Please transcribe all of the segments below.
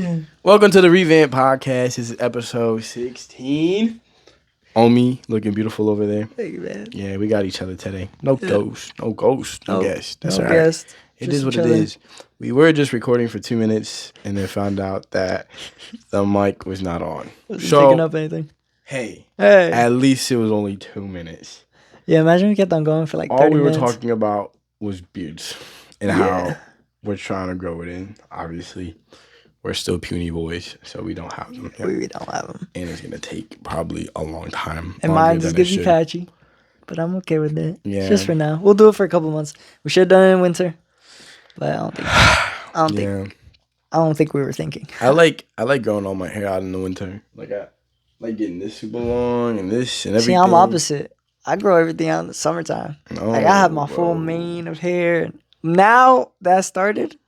Yeah. Welcome to the Revamp Podcast. This is episode 16. Omi, looking beautiful over there. Hey, man. Yeah, we got each other today. No ghost. No guest. That's no all right. guest. It is what it is. We were just recording for 2 minutes and then found out that the mic was not on. Wasn't picking up anything. Hey, Hey. at least it was only 2 minutes. Yeah, imagine we kept on going for like 30 All we were minutes. talking about was beards and how we're trying to grow it in, obviously. We're still puny boys, so we don't have them. We don't have them. And it's going to take probably a long time. And mine's is going to be patchy, but I'm okay with it. Yeah. Just for now. We'll do it for a couple months. We should have done it in winter, but I don't think we were thinking. I like growing all my hair out in the winter. Like I like getting this super long and this and everything. See, I'm opposite. I grow everything out in the summertime. I have my full mane of hair. Now that started,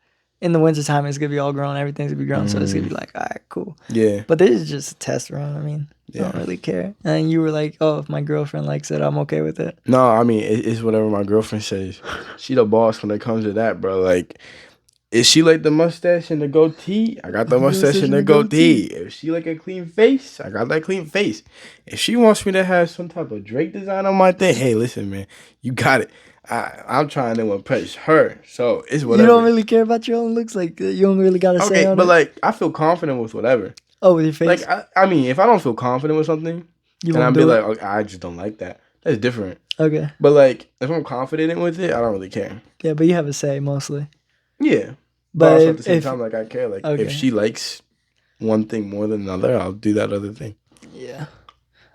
in the wintertime, it's going to be all grown. Everything's going to be grown. So it's going to be like, all right, cool. Yeah. But this is just a test run. I mean, I don't really care. And you were like, oh, if my girlfriend likes it, I'm okay with it. No, I mean, it's whatever my girlfriend says. She the boss when it comes to that, bro. Like, if she like the mustache and the goatee, I got the mustache and the goatee. If she like a clean face, I got that clean face. If she wants me to have some type of Drake design on my thing, hey, listen, man, you got it. I'm trying to impress her, so it's whatever. You don't really care about your own looks, like you don't really gotta say on but it. like I feel confident with whatever. Oh, with your face. Like I mean, if I don't feel confident with something, and I'll be like, okay, I just don't like that. That's different. Okay. But like, if I'm confident with it, I don't really care. Yeah, but you have a say mostly. Yeah, but also at the same time, like I care. Like if she likes one thing more than another, I'll do that other thing. Yeah,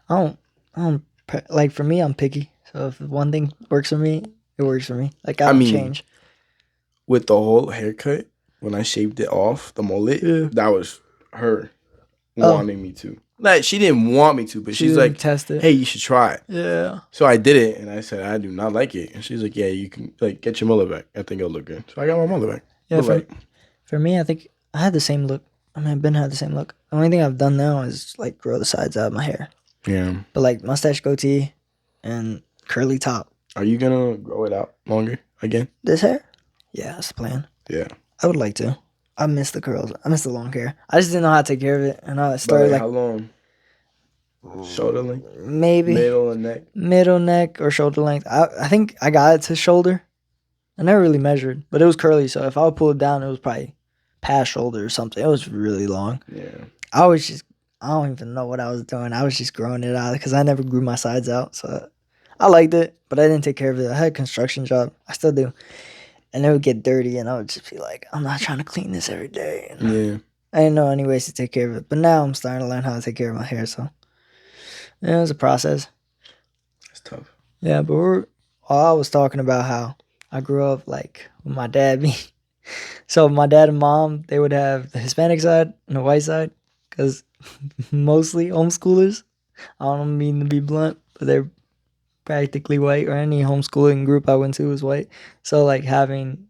I don't like. For me, I'm picky. So if one thing works for me, it works for me. Like I don't change. With the whole haircut, when I shaved it off, the mullet, that was her wanting me to. Like she didn't want me to, but she's like, test it. Hey, you should try it. Yeah. So I did it, and I said I do not like it, and she's like, yeah, you can like get your mullet back. I think it'll look good. So I got my mullet back. Yeah. For me, I think I had the same look. I mean, I've been had the same look. The only thing I've done now is like grow the sides out of my hair. Yeah. But like mustache, goatee, and curly top. Are you gonna grow it out longer again? This hair? Yeah, that's the plan. Yeah. I would like to. I miss the curls. I miss the long hair. I just didn't know how to take care of it, and I started like how long? Shoulder length? Maybe middle and neck. Middle neck or shoulder length. I think I got it to shoulder. I never really measured, but it was curly. So if I would pull it down, it was probably past shoulder or something. It was really long. Yeah. I don't even know what I was doing. I was just growing it out because I never grew my sides out. So I liked it, but I didn't take care of it. I had a construction job. I still do. And it would get dirty, and I would just be like, I'm not trying to clean this every day. And yeah. I didn't know any ways to take care of it. But now I'm starting to learn how to take care of my hair. So yeah, it was a process. It's tough. Yeah, but I was talking about how I grew up like with my dad being. So my dad and mom, they would have the Hispanic side and the white side because mostly homeschoolers. I don't mean to be blunt, but they're practically white, or any homeschooling group I went to was white. So like having,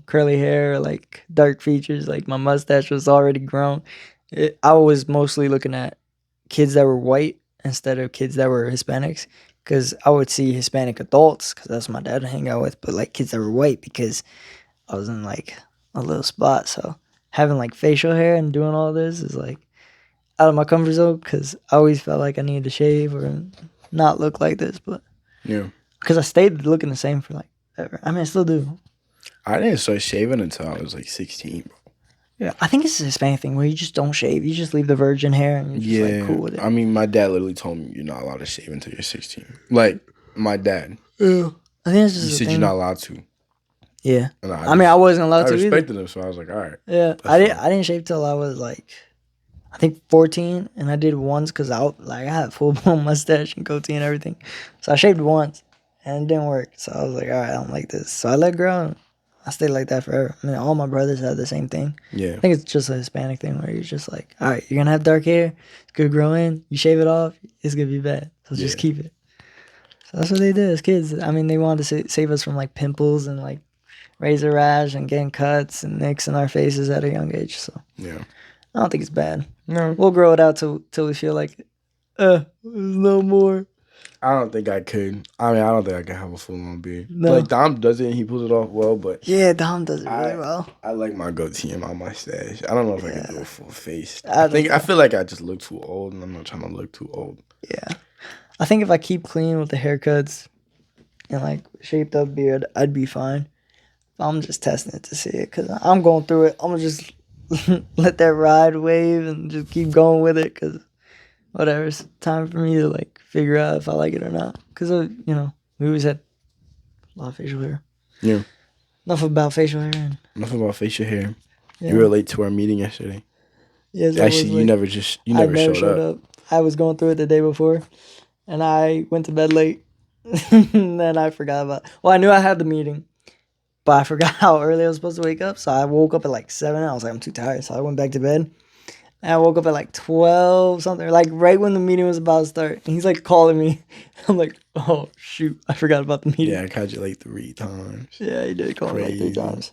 curly hair or like dark features, like my mustache was already grown. I was mostly looking at kids that were white instead of kids that were Hispanics, because I would see Hispanic adults because that's what my dad would hang out with, but like kids that were white because I was in like a little spot. So having like facial hair and doing all this is like out of my comfort zone because I always felt like I needed to shave or not look like this, but yeah, because I stayed looking the same for like ever. I mean, I still do. I didn't start shaving until I was like 16, bro. Yeah, I think it's a Hispanic thing where you just don't shave. You just leave the virgin hair and you're just like cool with it. I mean, my dad literally told me you're not allowed to shave until you're 16. Like my dad. Yeah, I think it's just. He said you're not allowed to. Yeah, I mean, I wasn't allowed to. I respected him, so I was like, all right. Yeah, I didn't shave till I was like, I think 14, and I did once because I had full blown mustache and goatee and everything. So I shaved once, and it didn't work. So I was like, all right, I don't like this. So I let it grow. And I stayed like that forever. I mean, all my brothers had the same thing. Yeah, I think it's just a Hispanic thing where you're just like, all right, you're gonna have dark hair. It's gonna grow in. You shave it off, it's gonna be bad. So just keep it. So that's what they did as kids. I mean, they wanted to save us from like pimples and like razor rash and getting cuts and nicks in our faces at a young age. So yeah, I don't think it's bad. No, we'll grow it out till we feel like, there's no more. I don't think I could. I mean, I don't think I can have a full on beard. No. Like Dom does it and he pulls it off well, but Yeah, Dom does it really I well. I like my goatee and my mustache. I don't know if I can do Yeah. a full face. I don't I know. feel like I just look too old, and I'm not trying to look too old. Yeah. I think if I keep clean with the haircuts and like shaped up beard, I'd be fine. I'm just testing it to see it because I'm going through it. I'm gonna just let that ride wave and just keep going with it because whatever. It's time for me to like figure out if I like it or not. Because we always had a lot of facial hair. Yeah. Enough about facial hair. And, Enough about facial hair. yeah. You were late to our meeting yesterday. Yes, Actually, you never showed up. I was going through it the day before, and I went to bed late. And then I forgot about. Well, I knew I had the meeting, but I forgot how early I was supposed to wake up. So I woke up at like 7. I was like, I'm too tired, so I went back to bed. And I woke up at like 12 something, like right when the meeting was about to start. And he's like calling me. I'm like, oh shoot, I forgot about the meeting. Yeah, I caught you like 3 times. Yeah, he did call me like 3 Crazy. times.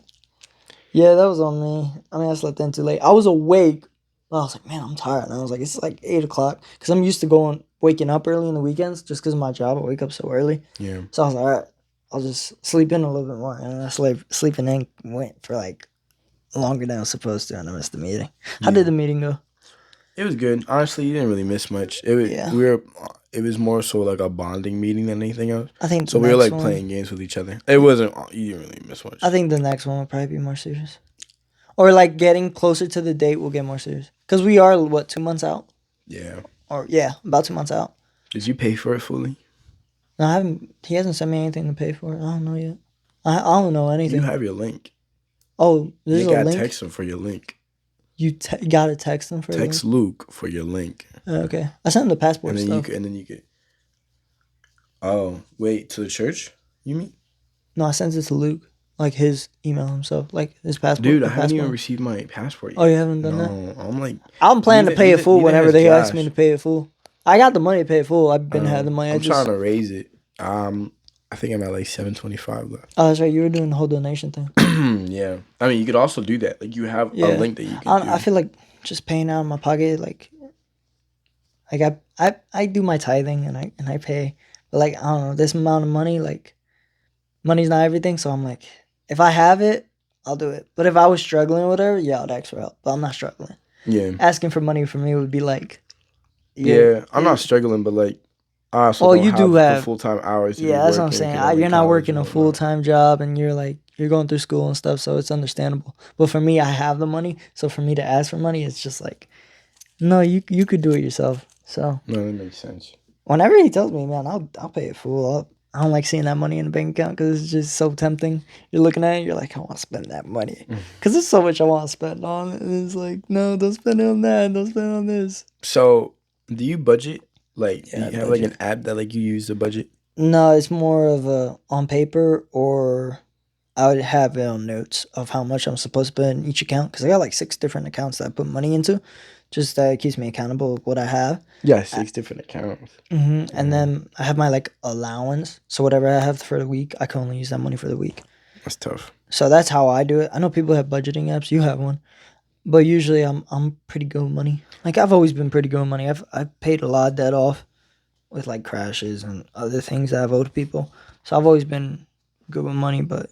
Yeah, that was on me. I mean, I slept in too late. I was awake. I was like, man, I'm tired. And I was like, it's like 8 o'clock. Because I'm used to waking up early in the weekends just because of my job. I wake up so early. Yeah. So I was like, all right, I'll just sleep in a little bit more. And I sleeping in went for like longer than I was supposed to. And I missed the meeting. How did the meeting go? It was good. Honestly, you didn't really miss much. It was more so like a bonding meeting than anything else. I think So we were like playing games with each other. It wasn't. You didn't really miss much. I think the next one will probably be more serious. Or like getting closer to the date will get more serious. Because we are, 2 months out? Yeah. Or, yeah, about 2 months out. Did you pay for it fully? No, I haven't. He hasn't sent me anything to pay for it. I don't know yet. I don't know anything. You have your link. Oh, there's You a gotta link? text him for your link. You gotta text him for Text a link? Luke for your link. Okay. I sent him the passport And then stuff. you could. Oh, wait, to the church? You mean? No, I sent it to Luke. Like his email himself. Like his passport. Dude, I haven't even received my passport yet. Oh, you haven't done that? No, I'm like. I'm planning to pay it full neither whenever has they ask me Josh. to pay it full. I got the money to pay it full. I've been had the money. I'm trying to raise it. I think I'm at like $725 left. Oh, that's right. You were doing the whole donation thing. Yeah. I mean, you could also do that. Like, you have a link that you can do. I feel like just paying out of my pocket, like I do my tithing and I pay, but like I don't know, this amount of money, like money's not everything. So I'm like, if I have it, I'll do it. But if I was struggling or whatever, yeah, I'd ask for help. But I'm not struggling. Yeah. Asking for money for me would be like, yeah, I'm not struggling, but like, I also don't you do have the full-time hours. To be yeah, that's what I'm working, saying. because I'm in You're not college working and a whatnot. full-time job and you're going through school and stuff, so it's understandable. But for me, I have the money, so for me to ask for money, it's just like, no, you could do it yourself. So No, that makes sense. whenever he tells me, man, I'll pay it full. I don't like seeing that money in the bank account because it's just so tempting. You're looking at it, you're like, I want to spend that money because there's so much I want to spend on, and it's like, no, don't spend it on that, don't spend it on this. So, do you budget? Like, Yeah, do you have like an app that like you use to budget? No, it's more of a on paper, or I would have it on notes of how much I'm supposed to put in each account because I got like 6 different accounts that I put money into. Just that it keeps me accountable with what I have. Yeah, 6 different accounts. And then I have my like allowance. So whatever I have for the week, I can only use that money for the week. That's tough. So that's how I do it. I know people have budgeting apps. You have one, but usually I'm pretty good with money. Like I've always been pretty good with money. I've paid a lot of debt off with like crashes and other things that I've owed people. So I've always been good with money. But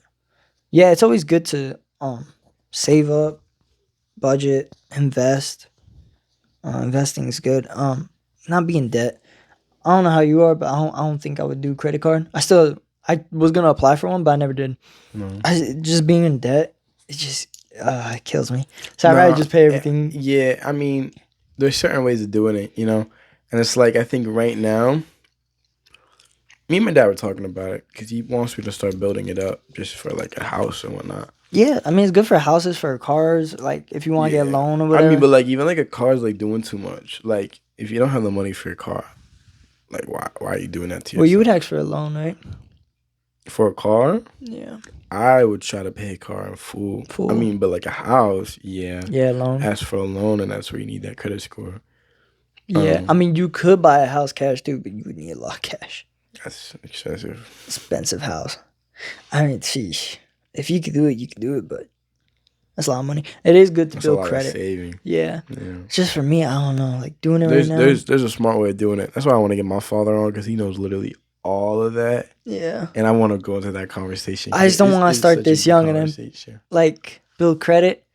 yeah, it's always good to save up, budget, invest. Investing is good. Not be in debt. I don't know how you are, but I don't think I would do credit card. I was gonna apply for one, but I never did. No. Just being in debt, it kills me. So I'd rather just pay everything. Yeah, I mean, there's certain ways of doing it, and it's like I think right now, me and my dad were talking about it because he wants me to start building it up just for like a house and whatnot. Yeah, I mean it's good for houses, for cars. Like if you want to get a loan or whatever. I mean, but like even like a car's like doing too much. Like if you don't have the money for your car, like why are you doing that to yourself? Well, you would ask for a loan, right? For a car? Yeah. I would try to pay a car in full. I mean, but like a house, yeah. Yeah, loan. Ask for a loan, and that's where you need that credit score. Yeah, I mean you could buy a house cash too, but you would need a lot of cash. That's excessive. Expensive house. I mean, sheesh. If you could do it, you could do it, but That's a lot of money. It is good to That's a build lot of credit. saving. Yeah. Yeah. It's just for me, I don't know. Like doing it right now. There's a smart way of doing it. That's why I want to get my father on because he knows literally all of that. Yeah. And I want to go into that conversation. I just don't want to It's start such a this good young and then conversation. like build credit,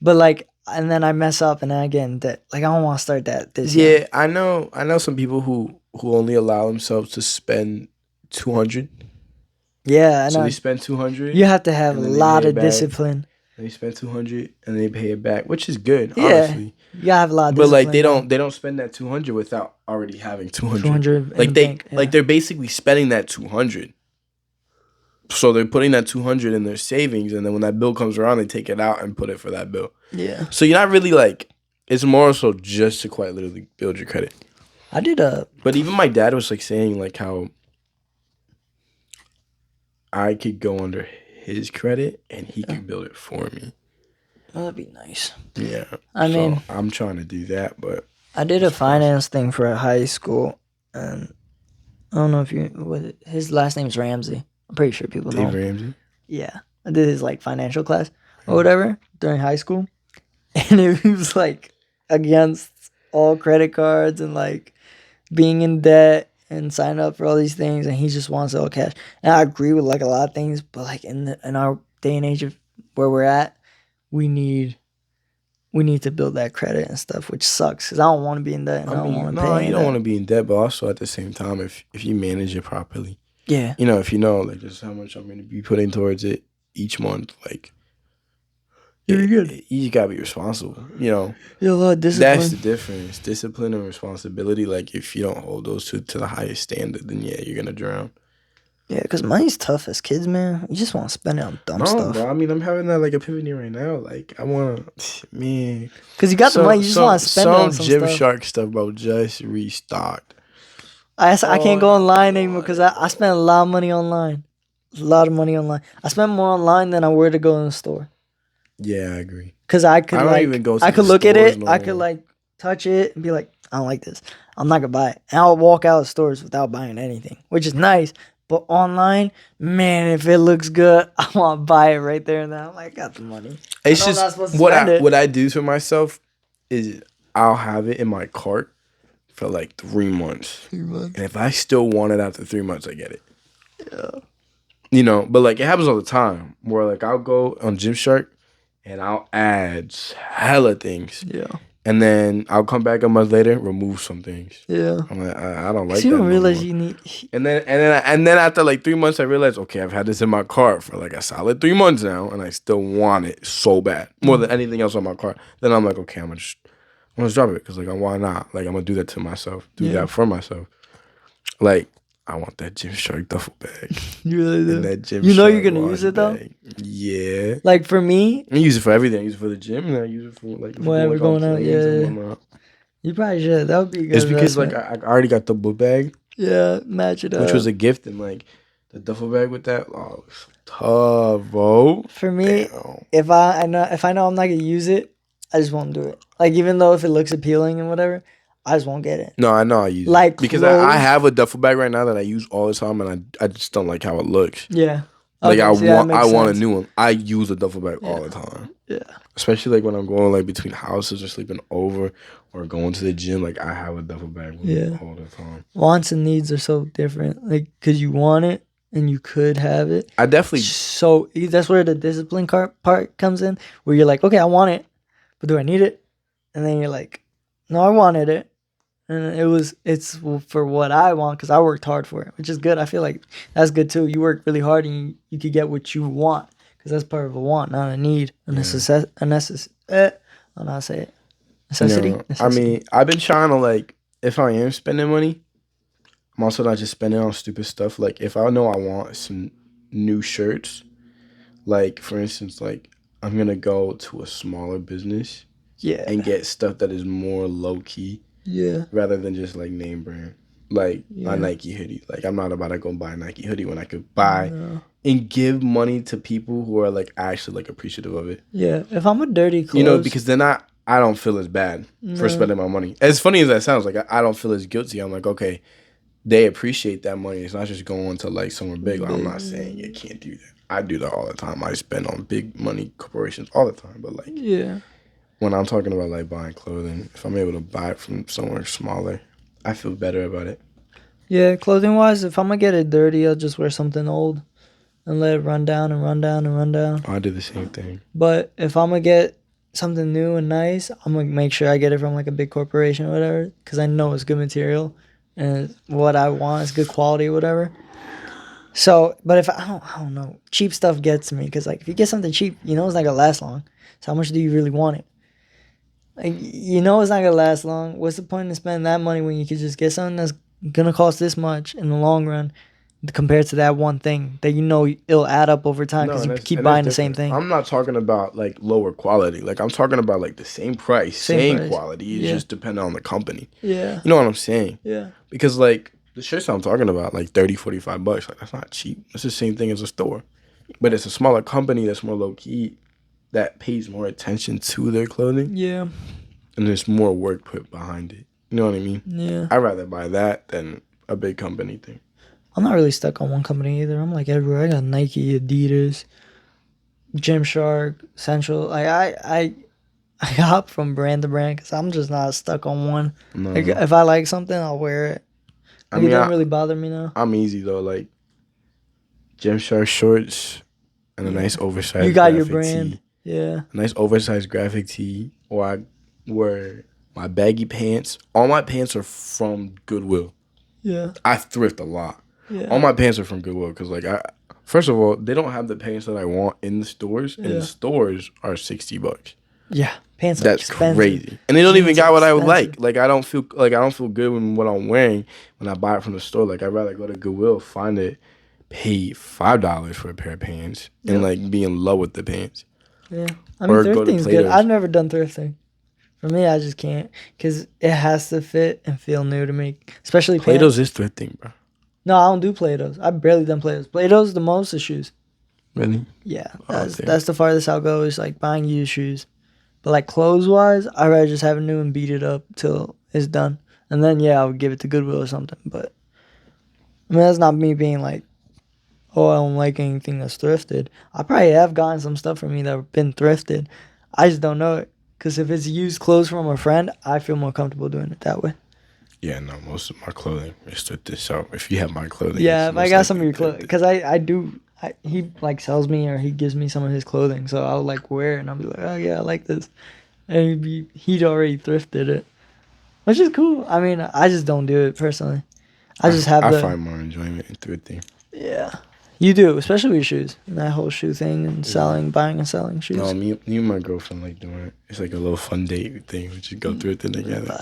but like and then I mess up and then I get in debt. Like I don't want to start that this young. Yeah, I know some people who only allow themselves to spend 200. Yeah, I So know. they spend 200. You have to have a and then they lot pay it of back. discipline. They spend 200 and they pay it back, which is good, Yeah. honestly. You gotta have a lot of But discipline. like they don't spend that 200 without already having 200. 200 Like they're basically spending that 200. So they're putting that 200 in their savings, and then when that bill comes around, they take it out and put it for that bill. Yeah. So you're not really like, it's more so just to quite literally build your credit. I did But even my dad was like saying like how I could go under his credit and he could build it for me. Well, that'd be nice. Yeah. I mean, I'm trying to do that, but I did a finance thing for a high school, and I don't know if his last name's Ramsey. I'm pretty sure people know Dave him. Ramsey. Yeah, I did his like financial class or whatever during high school, and it was like against all credit cards and like being in debt and signing up for all these things, and he just wants all cash. And I agree with like a lot of things, but like in our day and age of where we're at, we need to build that credit and stuff, which sucks because I don't want to be in debt. And I don't want to pay. You don't want to be in debt, but also at the same time, if you manage it properly, Yeah, you know, if you know like just how much I'm going to be putting towards it each month, like you're good. You gotta be responsible. You know, You have a lot of discipline. that's the difference. Discipline and responsibility. Like if you don't hold those two to the highest standard, then yeah, you're gonna drown. Yeah, because money's tough as kids, man. You just want to spend it on dumb stuff. Bro, I mean, I'm having that like epiphany right now. Like, I want to, man. Because you got the money, you just want to spend it on some stuff. Gymshark stuff, bro, just restocked. I can't go online anymore because I spent a lot of money online. A lot of money online. I spent more online than I were to go in the store. Yeah, I agree. Because I could I could look at it, I could like touch it and be like, I don't like this. I'm not gonna buy it. And I'll walk out of stores without buying anything, which is nice. But online, man, if it looks good, I want to buy it right there and then. I'm like, I got the money. It's just what I do to myself is I'll have it in my cart for like 3 months. 3 months. And if I still want it after 3 months, I get it. Yeah. You know, but like it happens all the time where like I'll go on Gymshark and I'll add hella things. Yeah. And then I'll come back a month later, remove some things. Yeah. I'm like, I don't like that. You don't realize more. you need. And then after like 3 months, I realized, okay, I've had this in my cart for like a solid 3 months now, and I still want it so bad, more than anything else on my cart. Then I'm like, okay, I'm gonna just drop it because like, why not? Like I'm gonna do that to myself, that for myself. Like I want that Gymshark duffel bag. You really do. And that you know you're gonna use it though. Bag. Yeah. Like for me, I use it for everything. I use it for the gym, and I use it for like whenever going out. Yeah. You probably should. That would be good. It's because like I already got the book bag. Yeah, match it up. Which was a gift, and like the duffel bag with that, oh, it's tough, bro. For me, if I know I'm not gonna use it, I just won't do it. Like even though if it looks appealing and whatever, I just won't get it. No, I know I use like it because clothes. I have a duffel bag right now that I use all the time, and I just don't like how it looks. Yeah. Like okay, I want a new one. I use a duffel bag all the time. Yeah. Especially like when I'm going like between houses or sleeping over or going to the gym. Like I have a duffel bag with me all the time. Wants and needs are so different. Like because you want it and you could have it. I definitely. So that's where the discipline part comes in, where you're like, okay, I want it, but do I need it? And then you're like, no, I wanted it. And it's for what I want because I worked hard for it, which is good. I feel like that's good too. You work really hard and you could get what you want because that's part of a want, not a need. I don't know how to say it. Necessity. No, I mean, I've been trying to like, if I am spending money, I'm also not just spending on stupid stuff. Like if I know I want some new shirts, like for instance, like I'm gonna go to a smaller business, and get stuff that is more low key. Yeah. Rather than just like name brand. Like a Nike hoodie. Like I'm not about to go buy a Nike hoodie when I could buy and give money to people who are like actually like appreciative of it. Yeah. If I'm a dirty clothes. You know, because then I don't feel as bad for spending my money. As funny as that sounds, like I don't feel as guilty. I'm like, okay, they appreciate that money. It's not just going to like somewhere big. Like, I'm not saying you can't do that. I do that all the time. I spend on big money corporations all the time. But like Yeah. when I'm talking about like buying clothing, if I'm able to buy it from somewhere smaller, I feel better about it. Yeah, clothing wise, if I'm gonna get it dirty, I'll just wear something old and let it run down and run down and run down. I do the same thing. But if I'm gonna get something new and nice, I'm gonna make sure I get it from like a big corporation or whatever, because I know it's good material and what I want is good quality or whatever. So, but if I don't know, cheap stuff gets me because like if you get something cheap, you know it's not gonna last long. So how much do you really want it? Like you know it's not gonna last long. What's the point in spending that money when you could just get something that's gonna cost this much in the long run compared to that one thing that you know it'll add up over time No, because and you that's, keep and that's buying the same different. thing. I'm not talking about like lower quality. Like I'm talking about like the same price, Same same price. quality. It's Yeah. just depending on the company. Yeah. You know what I'm saying? Yeah. Because like the shirts I'm talking about, like 30, 45 bucks, like that's not cheap. It's the same thing as a store. But it's a smaller company that's more low key that pays more attention to their clothing Yeah. and there's more work put behind it. You know what I mean? Yeah. I'd rather buy that than a big company thing. I'm not really stuck on one company either. I'm like everywhere. I got Nike, Adidas, Gymshark, Central. Like I hop from brand to brand because I'm just not stuck on one. No. Like if I like something, I'll wear it. I Like, mean, it doesn't really bother me now. I'm easy though. Like Gymshark shorts and a Yeah. nice oversized You got your graphic brand. tee. Yeah. A nice oversized graphic tee. Or I wear my baggy pants. All my pants are from Goodwill. Yeah. I thrift a lot. Yeah. All my pants are from Goodwill because, like, first of all, they don't have the pants that I want in the stores, and Yeah. the stores are $60. Yeah. Pants are That's expensive. crazy, and they don't even Jeans got are what I would expensive. like. Like, I don't feel good when what I'm wearing when I buy it from the store. Like, I'd rather go to Goodwill, find it, pay $5 for a pair of pants, and Yep. like be in love with the pants. Yeah. I mean, Or go to thrifting's good. Plato's. I've never done thrifting. For me, I just can't because it has to fit and feel new to me, especially Plato's pants. is thrifting, bro. No, I don't do Play-Dohs. I've barely done Play-Dohs. Play-Dohs the most is shoes. Really? Yeah, Oh, that's damn. that's the farthest I'll go is like buying used shoes. But like clothes wise, I'd rather just have it new and beat it up till it's done, and then yeah, I would give it to Goodwill or something. But I mean, that's not me being like, oh, I don't like anything that's thrifted. I probably have gotten some stuff from me that have been thrifted. I just don't know it because if it's used clothes from a friend, I feel more comfortable doing it that way. Yeah, no, most of my clothing is thrifted. So if you have my clothing, Yeah, it's if I most got some of likely your clothes, thrifted. because I do. He like sells me or he gives me some of his clothing, so I'll like wear it and I'll be like, oh yeah, I like this, and he'd already thrifted it, which is cool. I mean, I just don't do it personally. I just have I the find more enjoyment in thrifting. yeah. You do, especially with shoes, and that whole shoe thing and selling, buying and selling shoes. No, me and my girlfriend like doing it. It's like a little fun date thing. We just go thrifting together.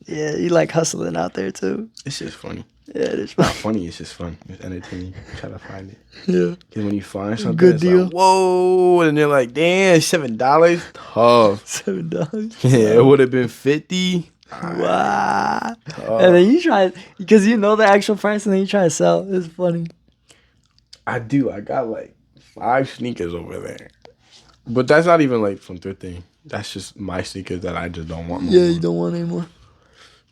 Yeah, you like hustling out there too. It's just funny. Yeah, it is Not fun. funny. It's just fun. It's entertaining. Try to find it. Yeah, Because when you find something, Good it's deal. like, whoa, and they're like, damn, $7. Tough. $7. Yeah, it would have been 50. Wow. Tough. And then you try because you know the actual price, and then you try to sell. It's funny. I do. I got like 5 sneakers over there. But that's not even like from thrifting. That's just my sneakers that I just don't want no Yeah, more. you don't want anymore.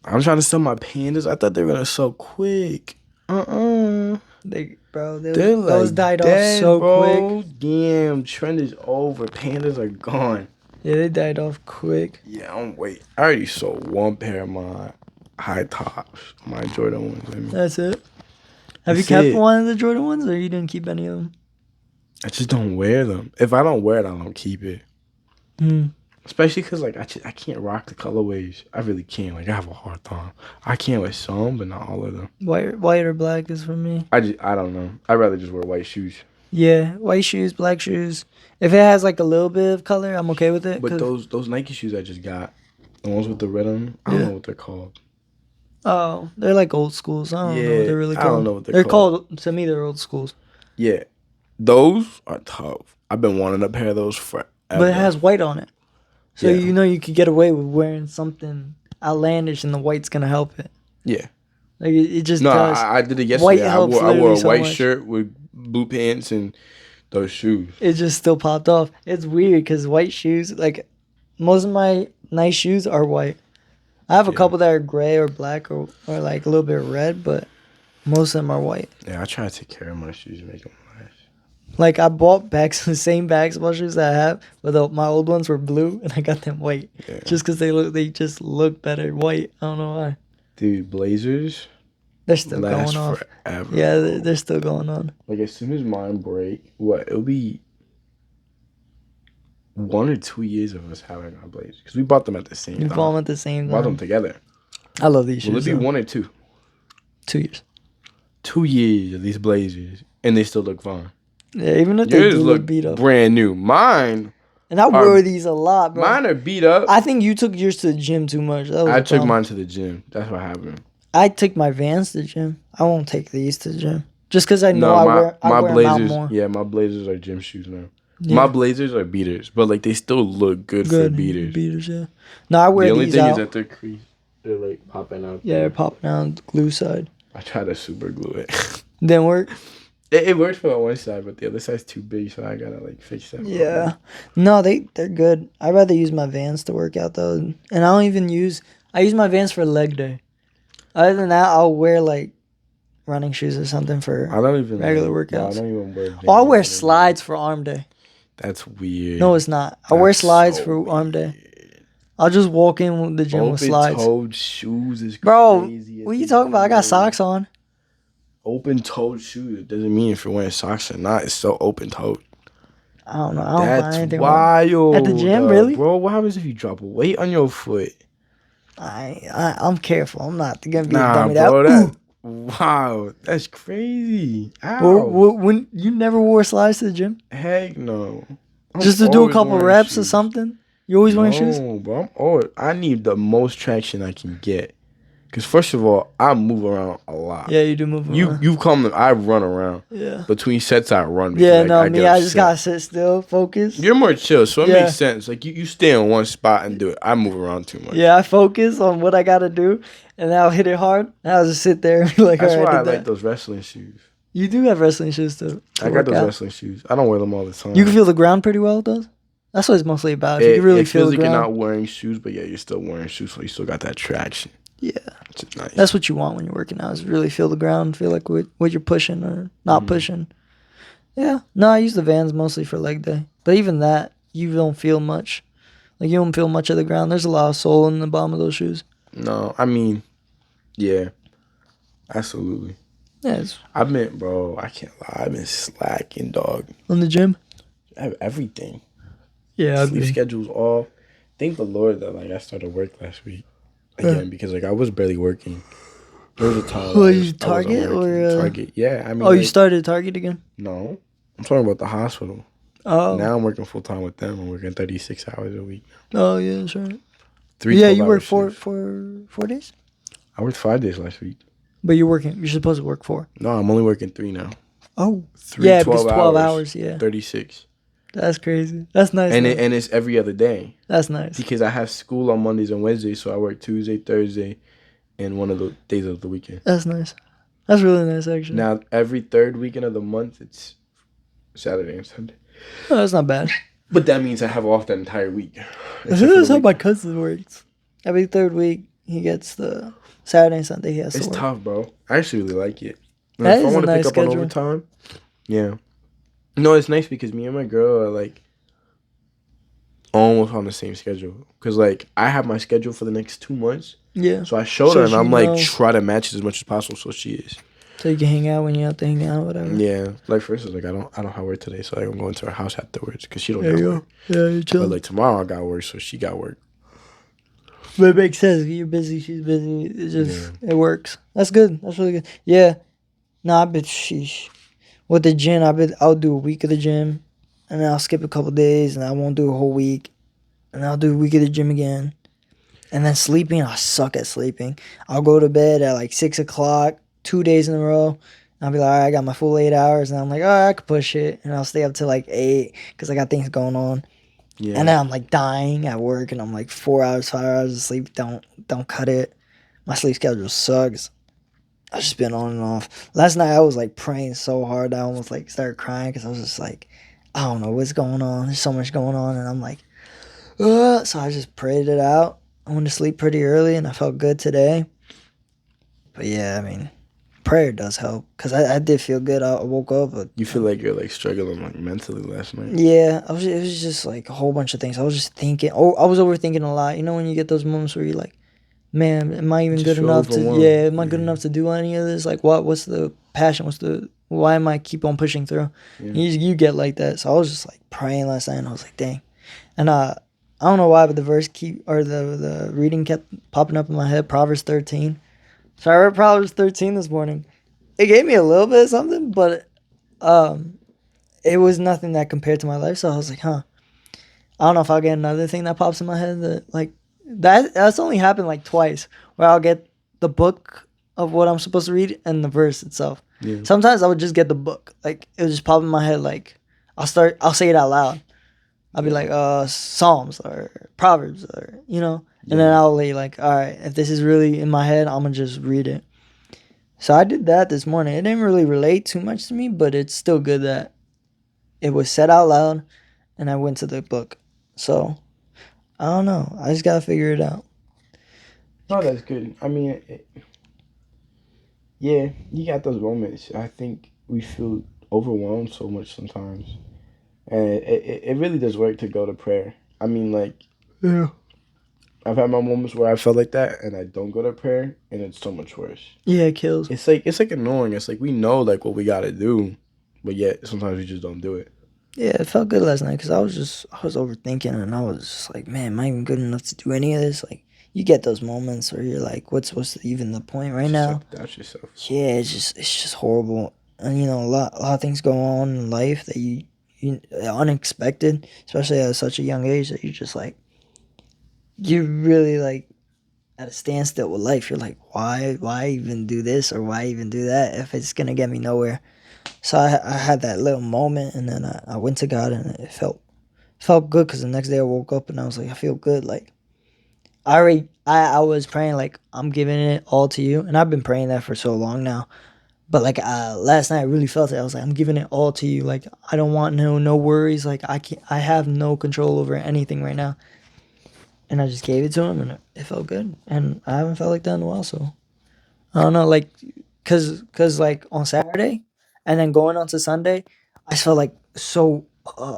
I'm trying to sell my pandas. I thought they were gonna sell quick. Those They're like died off dead, so bro. quick. Damn, trend is over. Pandas are gone. Yeah, they died off quick. Yeah, I already sold one pair of my high tops, my Jordan ones. I mean, That's it. Have you That's kept it. one of the Jordan ones, or you didn't keep any of them? I just don't wear them. If I don't wear it, I don't keep it. Especially because like I can't rock the colorways. I really can't. Like I have a hard time. I can with some, but not all of them. White or black is for me. I don't know. I'd rather just wear white shoes. Yeah, white shoes, black shoes. If it has like a little bit of color, I'm okay with it. But 'cause- those Nike shoes I just got, the ones with the red on them, I don't Yeah. know what they're called. Oh, they're like old schools. I don't know what they're really I called. don't know what They're called. To me, they're old schools. Yeah, those are tough. I've been wanting a pair of those forever. But it has white on it. So Yeah. you know you could get away with wearing something outlandish and the white's going to help it. Yeah. Like it just No, does. I did it yesterday. White I helps wore a literally so white much. shirt with blue pants and those shoes. It just still popped off. It's weird because white shoes, like most of my nice shoes are white. I have a Yeah. couple that are gray or black or like a little bit red, but most of them are white. Yeah, I try to take care of my shoes and make them last. Like I bought the same basketball shoes that I have, but my old ones were blue, and I got them white, Yeah. just because they just look better white. I don't know why. Dude, Blazers They're still last going off. forever. Yeah, bro. they're still going on. Like as soon as mine break, it'll be 1 or 2 years of us having our Blazers because we bought them at the same You time. bought them at the same Bought them time. together. I love these Will it shoes. be Though. 1 or 2? 2 years. 2 years of these Blazers, and they still look fine. Yeah, even if they Yours do look look beat up. brand new. Mine, And I wore these a lot, bro. mine are beat up. I think you took yours to the gym too much. That was I the took problem. mine to the gym. That's what happened. I take my Vans to the gym. I won't take these to the gym. Just because I know No, I wear them out Blazers. more. Yeah, my Blazers are gym shoes now. Yeah. My Blazers are beaters, but like they still look good for beaters. Beaters, yeah. No, I wear The only these thing out. is that they're creased. They're like popping out. Yeah, they're popping out the glue side. I try to super glue it. Didn't work? It works for the one side, but the other side's too big, so I gotta like fix that. Yeah. No, they're good. I'd rather use my Vans to work out though. And I don't even use my Vans for leg day. Other than that, I'll wear like running shoes or something for I don't even regular like, workouts. I don't even wear. Oh, I'll wear Vans anymore. slides for arm day. That's weird. No, it's not. I wear That's slides so for arm day. weird. I'll just walk in the gym with slides. Open-toed shoes is Bro, crazy. what are you talking about? I got socks on. Open-toed shoes. It doesn't mean if you're wearing socks or not. It's so open-toed. I don't know. I don't buy That's anything. wild. At the gym, really? Bro, what happens if you drop a weight on your foot? I'm careful. I'm not gonna be a Nah, dummy. bro, wow, that's crazy. Ow. When you never wore slides to the gym, Heck no. I'm just to do a always couple wearing reps or shoes. something. You always wearing shoes. No, bro. I need the most traction I can get. Because first of all, I move around a lot. Yeah, you do move around. I run around. Yeah. Between sets, I run. because, Yeah, like, no, I me, get I just upset. gotta sit still, focus. You're more chill, so it Yeah. makes sense. Like you stay in one spot and do it. I move around too much. Yeah, I focus on what I gotta do, and then I'll hit it hard. And I'll just sit there and be like, That's all right, why I I did like that. those wrestling shoes. You do have wrestling shoes too. I got those wrestling shoes. I don't wear them all the time. You can feel the ground pretty well with those. That's what it's mostly about. You It, can really it feel feels the like you're ground. not wearing shoes, but yeah, you're still wearing shoes, so you still got that traction. Yeah, Which is nice. that's what you want when you're working out. Is really feel the ground, feel like what you're pushing or not pushing. Yeah, no, I use the Vans mostly for leg day, but even that, you don't feel much. Like you don't feel much of the ground. There's a lot of sole in the bottom of those shoes. No, I mean, yeah, absolutely. Yeah, I can't lie. I've been slacking, dog. on the gym. I have everything. Yeah, Sleep schedule's off. Thank the Lord that like I started work last week again because like I was barely working. There was a time. Who, I you wasn't Target working. or, Target? Yeah, I mean. Oh, you like, started Target again? No, I'm talking about the hospital. Oh, Now I'm working full time with them. I'm working 36 hours a week. oh yeah, that's right. Three. Yeah, you 12-hour work shifts. for 4 days, I worked 5 days last week. but you're working. You're supposed to work 4. No, I'm only working 3 now. Oh, 3 yeah, 12 because 12 hours. Yeah, 36. that's crazy. That's nice. And though. and it's every other day That's nice. because I have school on Mondays and Wednesdays, so I work Tuesday, Thursday, and one of the days of the weekend. That's nice. That's really nice, actually. Now every third weekend of the month, it's Saturday and Sunday. Oh, that's not bad. But that means I have off that entire week. That's how my cousin works. Every third week, he gets the Saturday and Sunday. He has It's to work. tough, bro. I actually really like it. And That if is I a want to nice pick up on schedule. overtime, yeah. No, it's nice because me and my girl are like almost on the same schedule. Because like I have my schedule for the next 2 months. Yeah. So I showed So her and she I'm like knows. try to match it as much as possible. So she is. So you can hang out when you have to hang out, whatever. Yeah. Like for instance, like I don't have work today, so like, I'm going to her house afterwards because she don't There got you work. go. Yeah, you're But chilling. like tomorrow I got work, so she got work. But it makes sense. You're busy. She's busy. It just it works. That's good. That's really good. Yeah. No, I bet sheesh. With the gym, I'll do a week of the gym, and then I'll skip a couple days, and I won't do a whole week, and I'll do a week of the gym again, and then sleeping. I suck at sleeping. I'll go to bed at like 6 o'clock, 2 days in a row. I'll be like, all right, I got my full 8 hours, and I'm like, all right, I could push it, and I'll stay up till like 8 because I got things going on. Yeah. And then I'm like dying at work, and I'm like 4 hours, 5 hours of sleep. Don't cut it. My sleep schedule sucks. I've just been on and off. Last night I was like praying so hard that I almost like started crying because I was just like, I don't know what's going on. There's so much going on, and I'm like, ugh. So I just prayed it out. I went to sleep pretty early, and I felt good today. But yeah, I mean, prayer does help because I did feel good. I woke up, but You feel like you're like struggling like mentally last night. yeah, it was just like a whole bunch of things. I was just thinking. Oh, I was overthinking a lot. You know when you get those moments where you're like, man, am I You even just good feel enough to? overwhelmed. Yeah, am I good Yeah. enough to do any of this? Like, what's the passion? What's the why am I keep on pushing through? Yeah. You get like that. So I was just like praying last night, and I was like, dang. And I don't know why, but the verse keep or the reading kept popping up in my head. Proverbs 13. So I read Proverbs 13 this morning. It gave me a little bit of something, but um, it was nothing that compared to my life. So I was like, huh. I don't know if I'll get another thing that pops in my head that like that's only happened like twice where I'll get the book of what I'm supposed to read and the verse itself. Yeah. Sometimes I would just get the book. Like it would just pop in my head like I'll say it out loud. I'll be Yeah. like Psalms or Proverbs or and then Yeah. I'll be like, all right, if this is really in my head, I'm gonna just read it. So I did that this morning. It didn't really relate too much to me, but it's still good that it was said out loud and I went to the book. So I don't know. I just gotta figure it out. No, that's good. I mean, yeah, you got those moments. I think we feel overwhelmed so much sometimes, and it really does work to go to prayer. I mean, like Yeah. I've had my moments where I felt like that, and I don't go to prayer, and it's so much worse. Yeah, it kills. It's like annoying. It's like we know like what we gotta do, but yet sometimes we just don't do it. Yeah, it felt good last night because I was overthinking and I was just like, man, am I even good enough to do any of this? Like, you get those moments where you're like, even the point right Just now? self doubt yourself. Yeah, it's just horrible. And a lot of things go on in life that you unexpected, especially at such a young age that you just like you really like at a standstill with life. You're like, why even do this or why even do that if it's gonna get me nowhere? So I had that little moment, and then I went to God, and it felt good because the next day I woke up and I was like, I feel good. Like I was praying like I'm giving it all to you, and I've been praying that for so long now. But like last night, I really felt it. I was like, I'm giving it all to you. Like I don't want no worries. Like I have no control over anything right now, and I just gave it to him, and it felt good. And I haven't felt like that in a while, so I don't know, like, cause like on Saturday, and then going on to Sunday, I just felt like so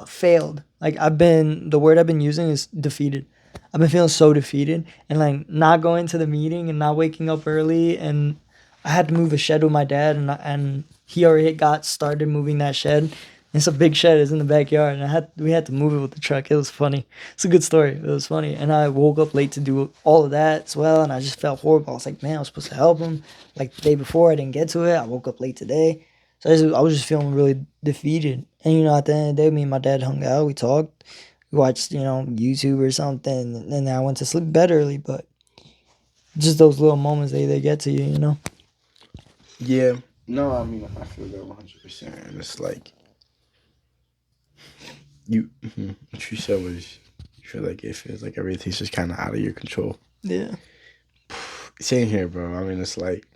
failed. Like the word I've been using is defeated. I've been feeling so defeated, and like not going to the meeting and not waking up early, and I had to move a shed with my dad, and he already got started moving that shed. It's a big shed. It's in the backyard, and we had to move it with the truck. It was funny. It's a good story. It was funny, and I woke up late to do all of that as well, and I just felt horrible. I was like, man, I was supposed to help him. Like the day before, I didn't get to it. I woke up late today, so I was just feeling really defeated. And at the end of the day, me and my dad hung out. We talked. We watched YouTube or something, and then I went to sleep bed early. But just those little moments, they get to you, you know. Yeah. No, I mean I feel that 100%. And it's like what you said was you feel like it feels like everything's just kind of out of your control. Yeah. Same here, bro. I mean, it's like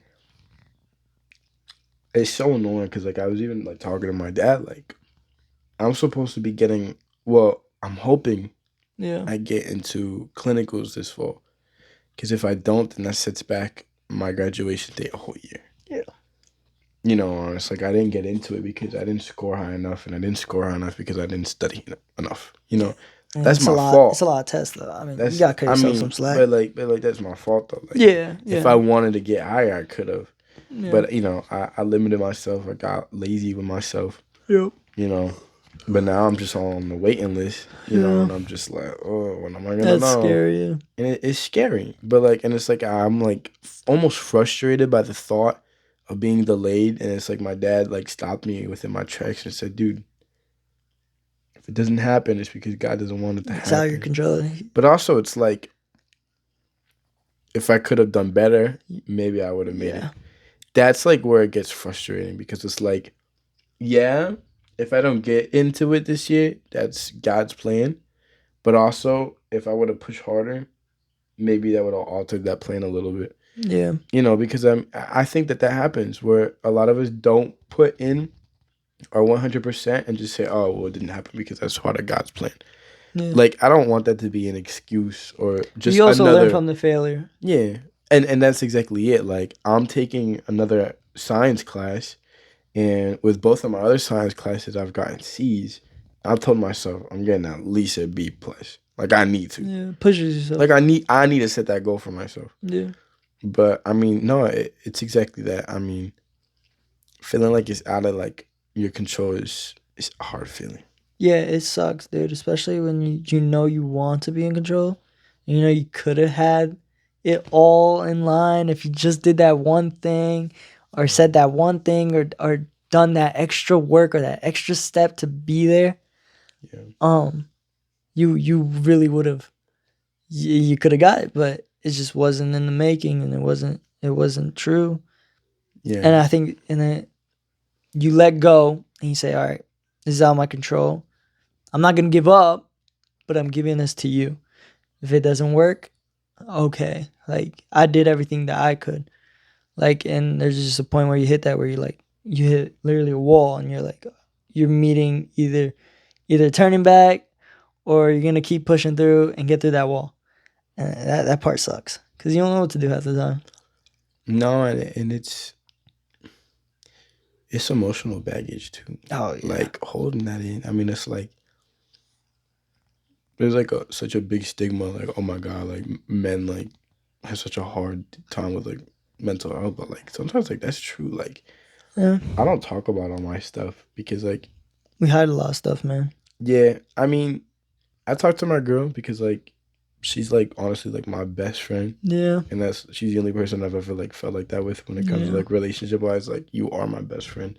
it's so annoying because like I was even like talking to my dad. Like I'm supposed to be getting. Well, I'm hoping Yeah. I get into clinicals this fall. Because if I don't, then that sets back my graduation date a whole year. Yeah. It's like I didn't get into it because I didn't score high enough, and I didn't score high enough because I didn't study enough. Yeah, That's it's a my lot. It's fault. a lot of tests, though. I mean, you That's gotta cut I yourself some mean, slack. but that's my fault though. Like Yeah, if I yeah, wanted to get higher, I could have. yeah. But I limited myself. I got lazy with myself. Yep. You know. But now I'm just on the waiting list. Yeah. And I'm just like, oh, when am I gonna That's know? scary. Yeah. And it's scary. But like, and it's like I'm like almost frustrated by the thought of being delayed. And it's like my dad like stopped me within my tracks and said, dude, if it doesn't happen, it's because God doesn't want it to It's out of your happen. control. But also, it's like if I could have done better, maybe I would have made it. Yeah. That's like where it gets frustrating because it's like, yeah, if I don't get into it this year, that's God's plan. But also, if I would have pushed harder, maybe that would have altered that plan a little bit. Yeah. Because I think that happens where a lot of us don't put in our 100% and just say, oh, well, it didn't happen because that's part of God's plan. Yeah. Like, I don't want that to be an excuse or just You also learn another. from the failure. Yeah. And that's exactly it. Like, I'm taking another science class, and with both of my other science classes, I've gotten C's. I've told myself I'm getting at least a B plus. Like I need to. Yeah, pushes yourself. Like I need to set that goal for myself. Yeah. But I mean, no, it's exactly that. I mean, feeling like it's out of like your control is a hard feeling. Yeah, it sucks, dude. Especially when you know you want to be in control. You know you could have had it all in line if you just did that one thing, or said that one thing, or done that extra work or that extra step to be there. Yeah. You really would have. You could have got it, but it just wasn't in the making, and it wasn't true. Yeah. And I think, and then you let go and you say, all right, this is out of my control. I'm not gonna give up, but I'm giving this to you. If it doesn't work, okay. Like I did everything that I could. Like, and there's just a point where you hit that, where you hit literally a wall, and you're meeting either turning back, or you're gonna keep pushing through and get through that wall. And that part sucks because you don't know what to do half the time. No, and it's emotional baggage too. Oh yeah. Like holding that in. I mean, it's like there's like such a big stigma. Like, oh my god, like men like have such a hard time with like mental health. But like sometimes like that's true. Like Yeah. I don't talk about all my stuff because like We hide a lot of stuff, man. yeah. I mean, I talk to my girl because like she's like honestly like my best friend. Yeah. And she's the only person I've ever like felt like that with when it comes to Yeah. like relationship wise. Like you are my best friend.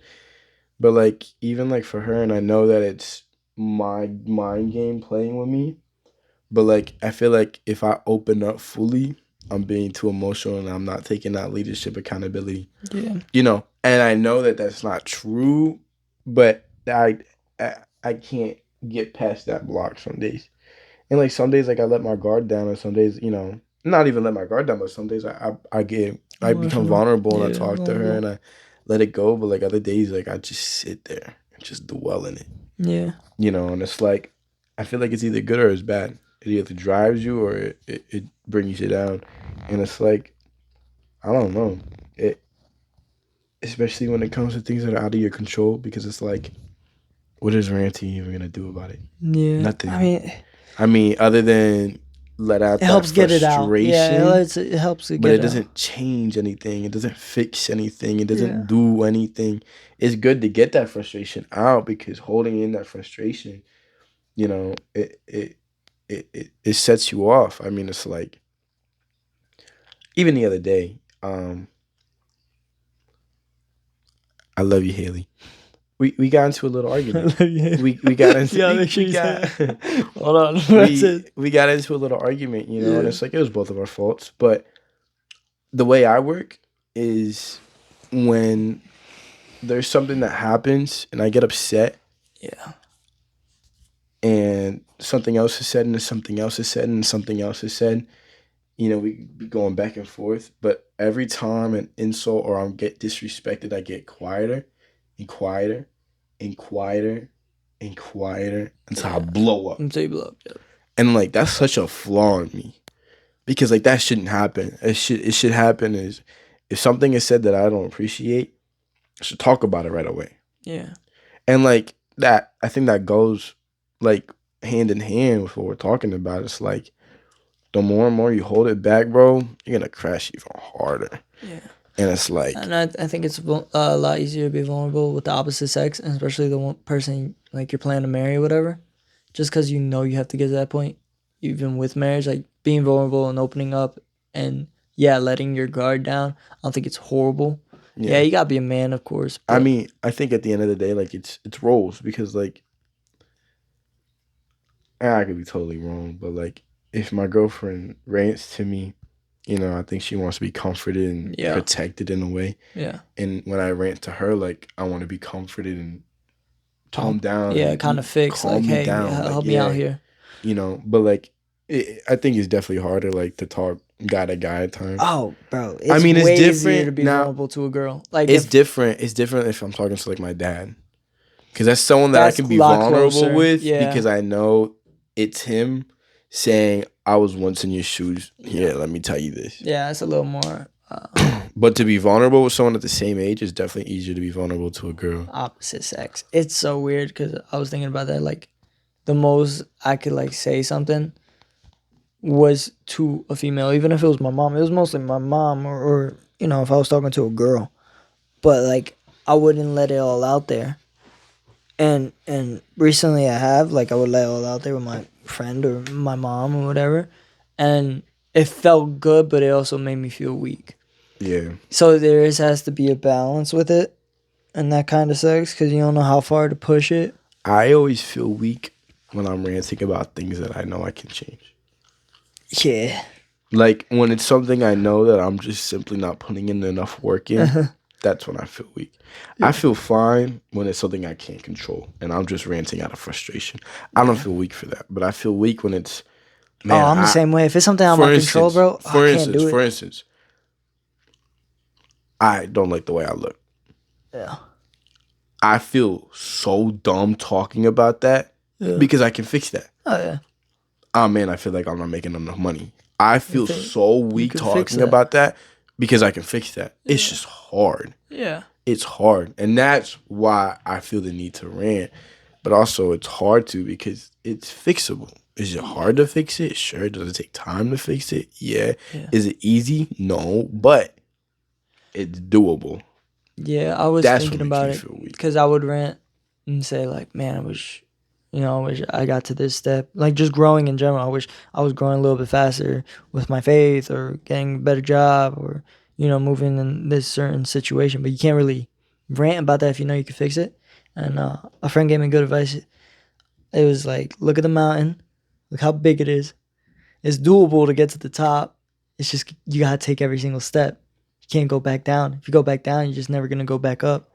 But like even like for her, and I know that it's my mind game playing with me. But like I feel like if I open up fully, I'm being too emotional and I'm not taking that leadership accountability. Yeah. You know, and I know that that's not true, but I can't get past that block some days. And like some days, like I let my guard down, and some days, you know, not even let my guard down, but some days I become Emotional. vulnerable, and I Yeah, talk to her vulnerable. and I let it go. But like other days, like I just sit there and just dwell in it, Yeah. you know. And it's like I feel like it's either good or it's bad. It either drives you or it brings you down, and it's like I don't know it, especially when it comes to things that are out of your control, because it's like, what is ranting even gonna do about it? Yeah. Nothing. I mean, Other than let out it that helps get it out. Yeah, frustration, it helps it but get it it out. doesn't change anything. It doesn't fix anything. It Yeah. doesn't do anything. It's good to get that frustration out because holding in that frustration, you know, it sets you off. I mean, it's like even the other day, I love you, Haley. We got into a little argument. We got into Yeah, make sure we you got say that. Hold on. That's it. we got into a little argument, you know, and Yeah. it's like it was both of our faults. But the way I work is when there's something that happens and I get upset Yeah. and something else is said and something else is said and something else is said, you know, we be going back and forth. But every time an insult or I get disrespected, I get quieter and quieter and quieter and quieter until I blow up. Until you blow up. Yeah. And like that's such a flaw in me. Because like that shouldn't happen. It should happen is if something is said that I don't appreciate, I should talk about it right away. Yeah. And like that, I think that goes like hand in hand with what we're talking about. It's like the more and more you hold it back, bro, you're gonna crash even harder. Yeah. And it's like, And I think it's a lot easier to be vulnerable with the opposite sex, and especially the one person like you're planning to marry or whatever. Just because you know you have to get to that point, even with marriage, like being vulnerable and opening up and letting your guard down. I don't think it's horrible. Yeah, you gotta be a man, of course. I But mean, I think at the end of the day, like it's roles because like I could be totally wrong, but like if my girlfriend rants to me, you know, I think she wants to be comforted and Yeah. protected in a way. yeah, And when I rant to her, like I want to be comforted and calm down. yeah, and kind of fix. calm Like, me hey, down. Like, help me out yeah, here. you know. But like, I think it's definitely harder like to talk guy to guy at times. Oh, bro, it's I mean, it's way easier different to be now. vulnerable to a girl. Like, It's if different. It's different if I'm talking to like my dad, because that's someone that I That's can a be lot vulnerable closer. with Yeah. because I know it's him saying I was once in your shoes. Here, let me tell you this. yeah, it's a little more But to be vulnerable with someone at the same age is definitely easier to be vulnerable to a girl. Opposite sex. It's so weird because I was thinking about that. Like the most I could like say something was to a female, even if it was my mom. It was mostly my mom, or if I was talking to a girl. But like I wouldn't let it all out there. And recently I have, like, I would let it all out there with my friend or my mom or whatever, and it felt good, but it also made me feel weak. Yeah. So has to be a balance with it, and that kind of sucks because you don't know how far to push it. I always feel weak when I'm ranting about things that I know I can change. Yeah. Like when it's something I know that I'm just simply not putting in enough work in, that's when I feel weak. I feel fine when it's something I can't control and I'm just ranting out of frustration. I don't feel weak for that, but I feel weak when it's, man. I'm the same way. If it's something out of my control, bro, I can't do it. For instance, I don't like the way I look. Yeah. I feel so dumb talking about that because I can fix that. Oh yeah. Oh man, I feel like I'm not making enough money. I feel so weak can fix talking that. about that because I can fix that. Yeah. It's just hard. Yeah. It's hard. And that's why I feel the need to rant. But also it's hard to because it's fixable. Is it hard to fix it? Sure. Does it take time to fix it? Yeah. Is it easy? No. But it's doable. Yeah, I was That's thinking what about makes it me feel weak. because I would rant and say like, "Man, I wish I got to this step." Like just growing in general, I wish I was growing a little bit faster with my faith or getting a better job or moving in this certain situation. But you can't really rant about that if you know you can fix it. And a friend gave me good advice. It was like, look at the mountain, look how big it is. It's doable to get to the top. It's just you gotta take every single step. You can't go back down. If you go back down, you're just never gonna go back up.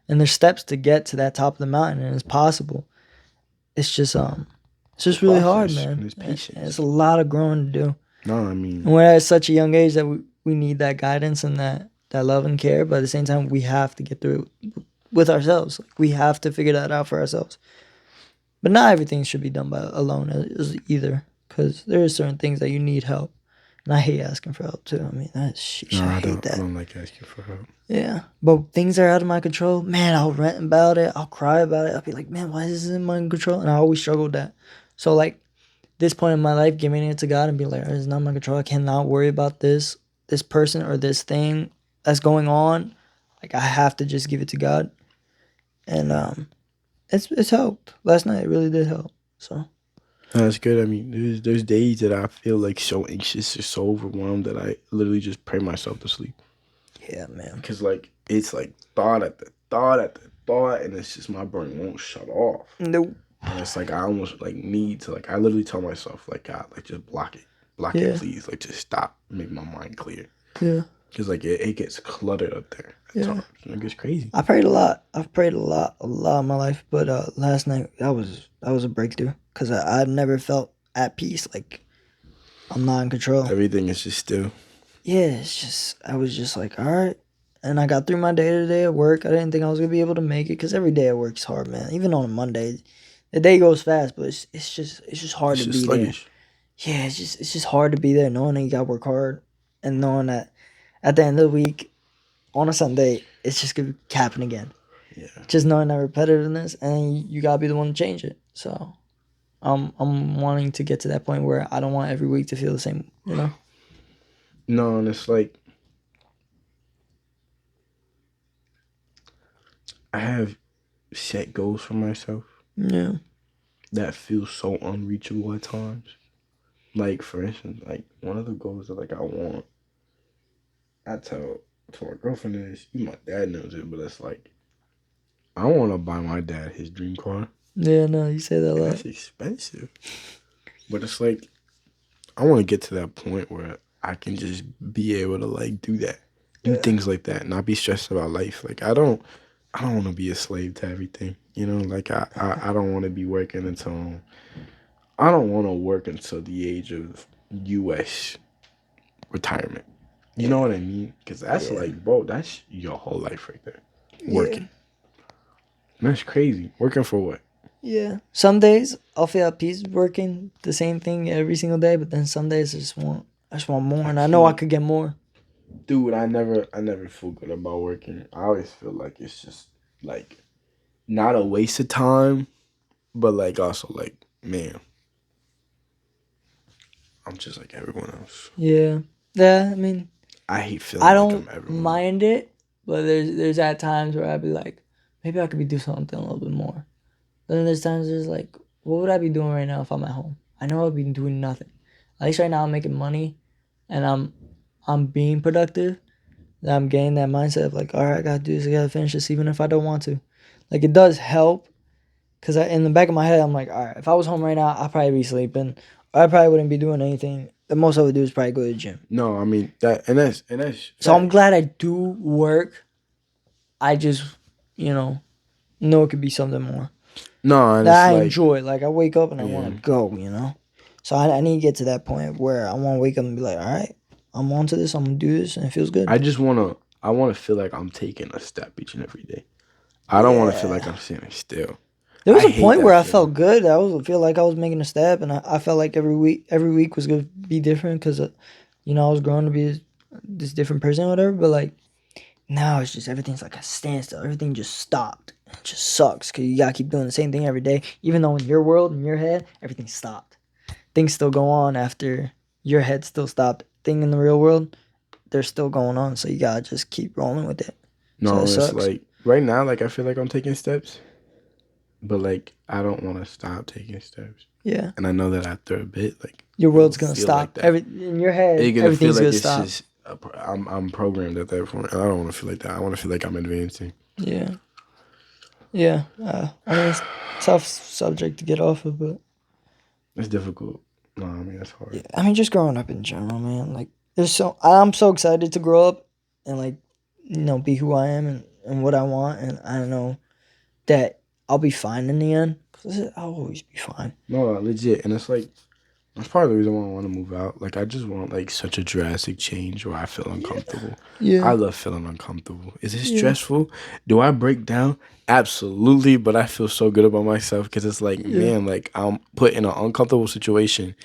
And there's steps to get to that top of the mountain, and it's possible. It's just really hard, man. There's patience. And it's a lot of growing to do. No, I mean, and we're at such a young age that we need that guidance and that love and care. But at the same time, we have to get through it with ourselves. Like we have to figure that out for ourselves. But not everything should be done by alone either, because there are certain things that you need help. And I hate asking for help too. I mean, I hate that. I don't like asking for help. Yeah, but things are out of my control. Man, I'll rant about it. I'll cry about it. I'll be like, man, why is this in my control? And I always struggle with that. So like, this point in my life, giving it to God and be like, it's not my control. I cannot worry about this person or this thing that's going on. Like I have to just give it to God. And it's helped. Last night it really did help. So. That's good. I mean, there's days that I feel like so anxious or so overwhelmed that I literally just pray myself to sleep. Yeah, man. Because like it's like thought at the thought at the thought, and it's just my brain won't shut off. Nope. And it's like I almost like need to I literally tell myself like God, like just block it, please, like just stop, make my mind clear. Yeah. Because like it gets cluttered up there. Yeah. It gets crazy. I prayed a lot. I've prayed a lot in my life, but last night that was a breakthrough because I've never felt at peace. Like I'm not in control. Everything is just still. Yeah, I was just like, all right, and I got through my day to day at work. I didn't think I was gonna be able to make it because every day at work is hard, man. Even on a Monday, the day goes fast, but it's just hard to be sluggish. There. Yeah, it's just hard to be there, knowing that you gotta work hard, and knowing that at the end of the week, on a Sunday, it's just gonna be capping again. Yeah. Just knowing that repetitiveness, and you gotta be the one to change it. So, I'm wanting to get to that point where I don't want every week to feel the same. No, and it's like I have set goals for myself. Yeah. That feel so unreachable at times. Like for instance, like one of the goals that like I want, I tell my girlfriend is, my dad knows it, but it's like I want to buy my dad his dream car. Yeah, no, you say that a lot. That's expensive, but it's like I want to get to that point where I can just be able to like do things like that, not be stressed about life. Like I don't want to be a slave to everything. Like I don't want to be working until I don't want to work until the age of U.S. retirement. You know what I mean? Because that's like, bro, that's your whole life right there. Working. That's crazy. Working for what? Yeah. Some days I'll feel at peace working the same thing every single day, but then some days I just want more, and I know I could get more. Dude, I never feel good about working. I always feel like it's just like not a waste of time, but like also like, man, I'm just like everyone else. Yeah. Yeah, I mean, I hate I feeling like I'm don't everyone. mind it, but there's at times where I'd be like, maybe I could be doing something a little bit more. Then there's times there's like, what would I be doing right now if I'm at home? I know I'd be doing nothing. At least right now I'm making money, and I'm being productive. And I'm getting that mindset of like, all right, I gotta do this, I gotta finish this, even if I don't want to. Like it does help, cause in the back of my head I'm like, all right, if I was home right now, I'd probably be sleeping. I probably wouldn't be doing anything. The most I would do is probably go to the gym. No, I mean that, and that's So I'm facts. glad I do work. I just, you know it could be something more No, and that it's I like, enjoy. Like I wake up and I want yeah, to go. So I need to get to that point where I want to wake up and be like, all right, I'm on to this. I'm gonna do this, and it feels good. I wanna feel like I'm taking a step each and every day. I don't want to feel like Yeah. I'm standing still. There was I a hate point that where I feeling. felt good. Feel like I was making a step, and I felt like every week was gonna be different because, I was growing to be this different person or whatever. But like now, it's just everything's like a standstill. Everything just stopped. It just sucks because you gotta keep doing the same thing every day, even though in your world, in your head, everything stopped. Things still go on after your head still stopped. Thing in the real world, they're still going on. So you gotta just keep rolling with it. So it No, it's sucks. like right now, like I feel like I'm taking steps, but like I don't want to stop taking steps. Yeah. And I know that after a bit, like Your it'll world's gonna feel like stop. that. In your You're head, gonna feel everything's like gonna it's stop. just I'm programmed at that point, and I don't want to feel like that. I want to feel like I'm advancing. Yeah. Yeah. I mean, it's tough subject to get off of, but It's difficult. No, I mean that's yeah. hard. I mean, just growing up in general, man. Like, I'm so excited to grow up and like, be who I am and what I want, and I know that I'll be fine in the end. Cause I'll always be fine. No, legit, and it's like that's part of the reason why I want to move out. Like I just want like such a drastic change where I feel uncomfortable. I Yeah. love feeling uncomfortable. Is it Yeah. stressful? Do I break down? Absolutely, but I feel so good about myself because it's like, Yeah. man, like I'm put in an uncomfortable situation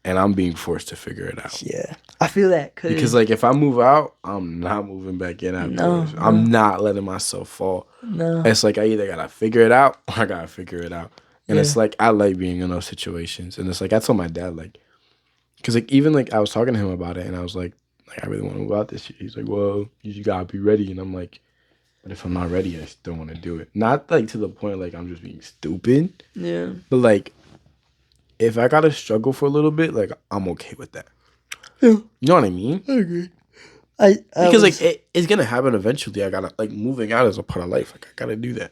and I'm being forced to figure it out. Yeah. I feel that Because because like if I move out, I'm not moving back in no, afterwards. I'm no, not letting myself fall. no. It's like I either gotta figure it out or I gotta figure it out. And Yeah. it's like I like being in those situations. And it's like I told my dad like, because like even like I was talking to him about it and I was like I really want to move out this year. He's like, well, you just gotta be ready. And I'm like, but if I'm not ready, I still want to do it. Not like to the point like I'm just being stupid, Yeah. but like if I gotta struggle for a little bit, like I'm okay with that. Yeah. You know what I mean? I agree. I Because like was it's gonna happen eventually. I gotta like moving out is a part of life. Like I gotta do that.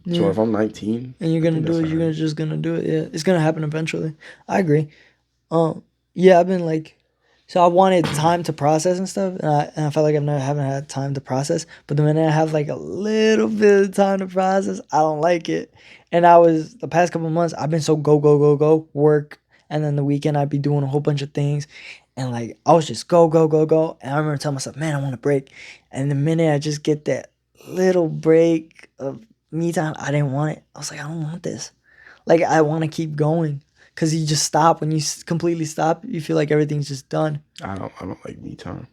So yeah. if I'm 19, And you're I gonna think do that's it. all You're right. gonna just gonna do it. Yeah. It's gonna happen eventually. I agree. Yeah. I've been like, so I wanted time to process and stuff, and I felt like haven't had time to process. But the minute I have like a little bit of time to process, I don't like it. And the past couple months, I've been so go go go go work, and then the weekend I'd be doing a whole bunch of things, and like I was just go go go go. And I remember telling myself, man, I want a break. And the minute I just get that little break of me time, I didn't want it. I was like, I don't want this. Like I want to keep going. Cause you just stop when you completely stop. You feel like everything's just done. I don't like me time.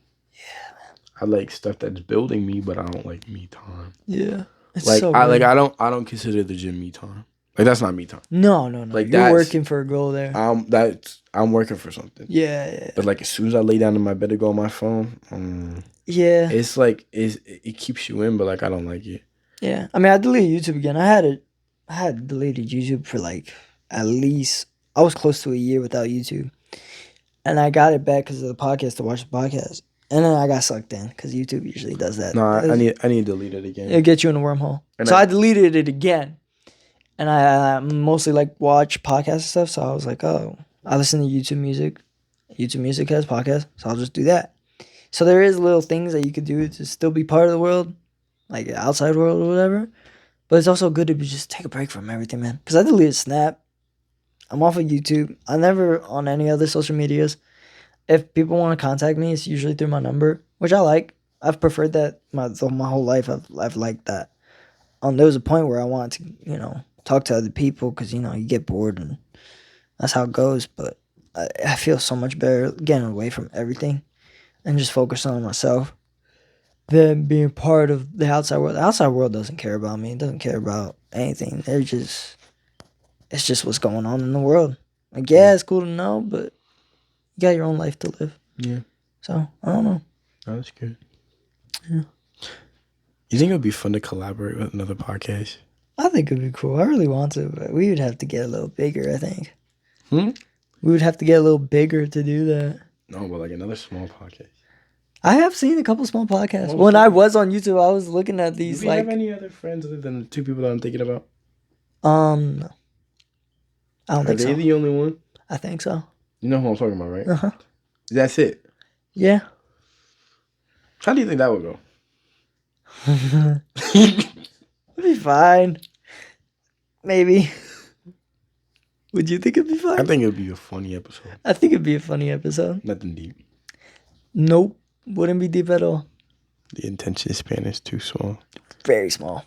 I like stuff that's building me, but I don't like me time. Yeah, it's Like so I like good. I don't consider the gym me time. Like that's not me time. No, no, no. Like You're that's working for a goal there. I'm working for something. Yeah, yeah, But like as soon as I lay down in my bed to go on my phone, yeah, it's like it keeps you in, but like I don't like it. yeah. I mean, I deleted YouTube again. I had deleted YouTube for like at least I was close to a year without YouTube, and I got it back because of the podcast to watch the podcast, and then I got sucked in because YouTube usually does that. No, I need to delete it again. It'll get you in a wormhole. And So I deleted it again, and I mostly like watch podcast stuff. So I was like, oh, I listen to YouTube Music. YouTube Music has podcasts, so I'll just do that. So there is little things that you could do to still be part of the world, like the outside world or whatever. But it's also good to just take a break from everything, man. Because I deleted Snap. I'm off of YouTube. I'm never on any other social medias. If people want to contact me, it's usually through my number, which I like. I've preferred that my whole life. I've liked that. There was a point where I wanted to, talk to other people because you get bored and that's how it goes. But I feel so much better getting away from everything. and just focus on myself than being part of the outside world. The outside world doesn't care about me. It doesn't care about anything. It's just what's going on in the world. Like, yeah, it's cool to know, but you got your own life to live. Yeah. So, I don't know. Oh, that's good. Yeah. You think it would be fun to collaborate with another podcast? I think it'd be cool. I really want to, but we would have to get a little bigger, I think. We would have to get a little bigger to do that. No, but like another small podcast. I have seen a couple small podcasts. Oh, when okay. I was on YouTube, I was looking at these. Do we have any other friends other than the two people that I'm thinking about? No. I don't think so. Are they the only one? I think so. You know who I'm talking about, right? Uh-huh. That's it. Yeah. How do you think that would go? It'd be fine. Maybe. Would you think it'd be fine? I think it'd be a funny episode. I think it'd be a funny episode. Nothing deep. Nope. Wouldn't be deep at all. The attention span is too small. Very small.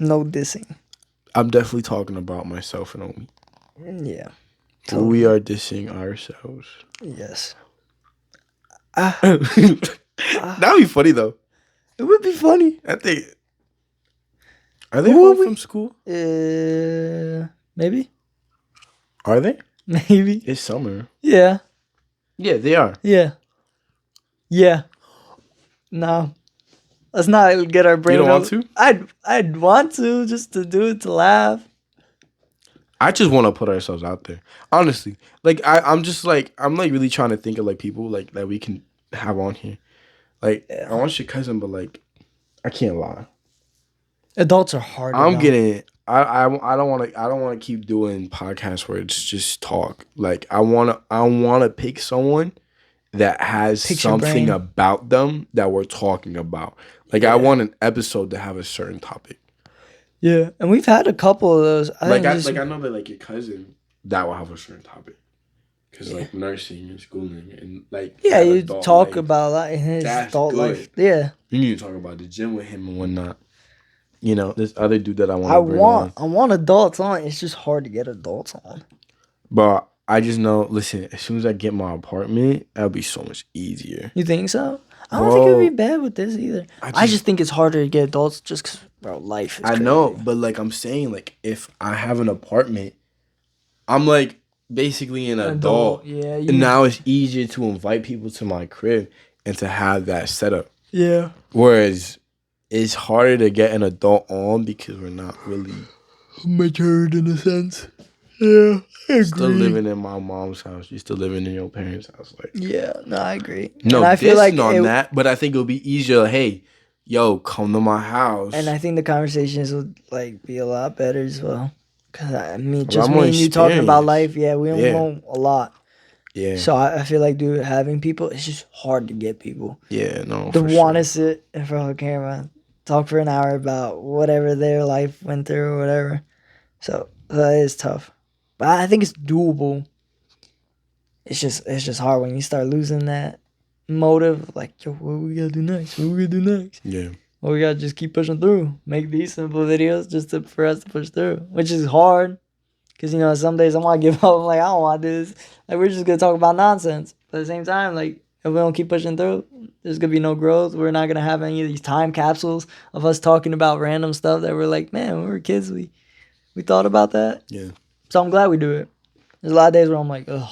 No dissing. I'm definitely talking about myself and Omi. Yeah. So we are dissing ourselves. Yes. That'd be funny though. It would be funny. I think. Are they home from school? Maybe. Are they? Maybe. It's summer. Yeah. Yeah, they are. Yeah. Yeah. No. Let's not get our brain. You don't want to? I'd want to, just to do it to laugh. I just want to put ourselves out there. Honestly. Like I'm like really trying to think of like people like that we can have on here. Like I want your cousin, but like I can't lie. Adults are hard. I'm getting. I don't want to keep doing podcasts where it's just talk. Like I want to pick someone that has something about them that we're talking about. Like I want an episode to have a certain topic. Yeah, and we've had a couple of those. I know that like your cousin that will have a certain topic. Because like nursing and schooling and like you talk about that in his adult life. Yeah, you need to talk about the gym with him and whatnot. You know, this other dude that I want. I want adults on. It's just hard to get adults on. But I just know. Listen, as soon as I get my apartment, that'll be so much easier. You think so? I don't think it would be bad with this either. I just think it's harder to get adults just because, bro, life is crazy. know, but like I'm saying, like if I have an apartment, I'm like basically an adult. Yeah. And now it's easier to invite people to my crib and to have that setup. Yeah. Whereas it's harder to get an adult on because we're not really matured in a sense. Yeah, I agree. Still living in my mom's house. You're still living in your parents' house. Like, yeah, no, I agree. No, and I feel like on that, but I think it'll be easier. Like, hey, yo, come to my house. And I think the conversations would like be a lot better as well. Cause I mean, just me and you talking about life. Yeah, we don't know a lot. Yeah. So I feel like, dude, having people, it's just hard to get people. Yeah, no. To want to sit in front of a camera, talk for an hour about whatever their life went through or whatever. So that is tough. But I think it's doable. It's just hard when you start losing that motive. Like, yo, what we gotta do next? What we gonna do next? Yeah. Well, we gotta just keep pushing through. Make these simple videos just for us to push through, which is hard. Cause you know, some days I want to give up. I'm like, I don't want to do this. Like, we're just gonna talk about nonsense. But at the same time, like, if we don't keep pushing through, there's gonna be no growth. We're not gonna have any of these time capsules of us talking about random stuff that we're like, man, when we were kids, we thought about that. Yeah. So I'm glad we do it. There's a lot of days where I'm like, ugh.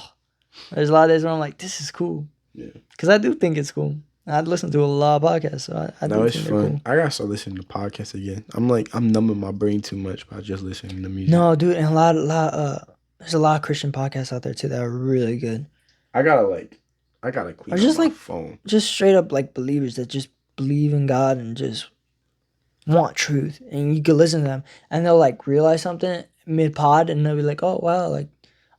There's a lot of days where I'm like, this is cool. Yeah. Because I do think it's cool. I'd listen to a lot of podcasts, so I do think it's fun. Cool. I gotta start listening to podcasts again. I'm numbing my brain too much by just listening to music. No, dude, and there's a lot of Christian podcasts out there too that are really good. I gotta clean or just my like phone. Just straight up like believers that just believe in God and just want truth, and you can listen to them, and they'll like realize something mid pod, and they'll be like, oh wow, like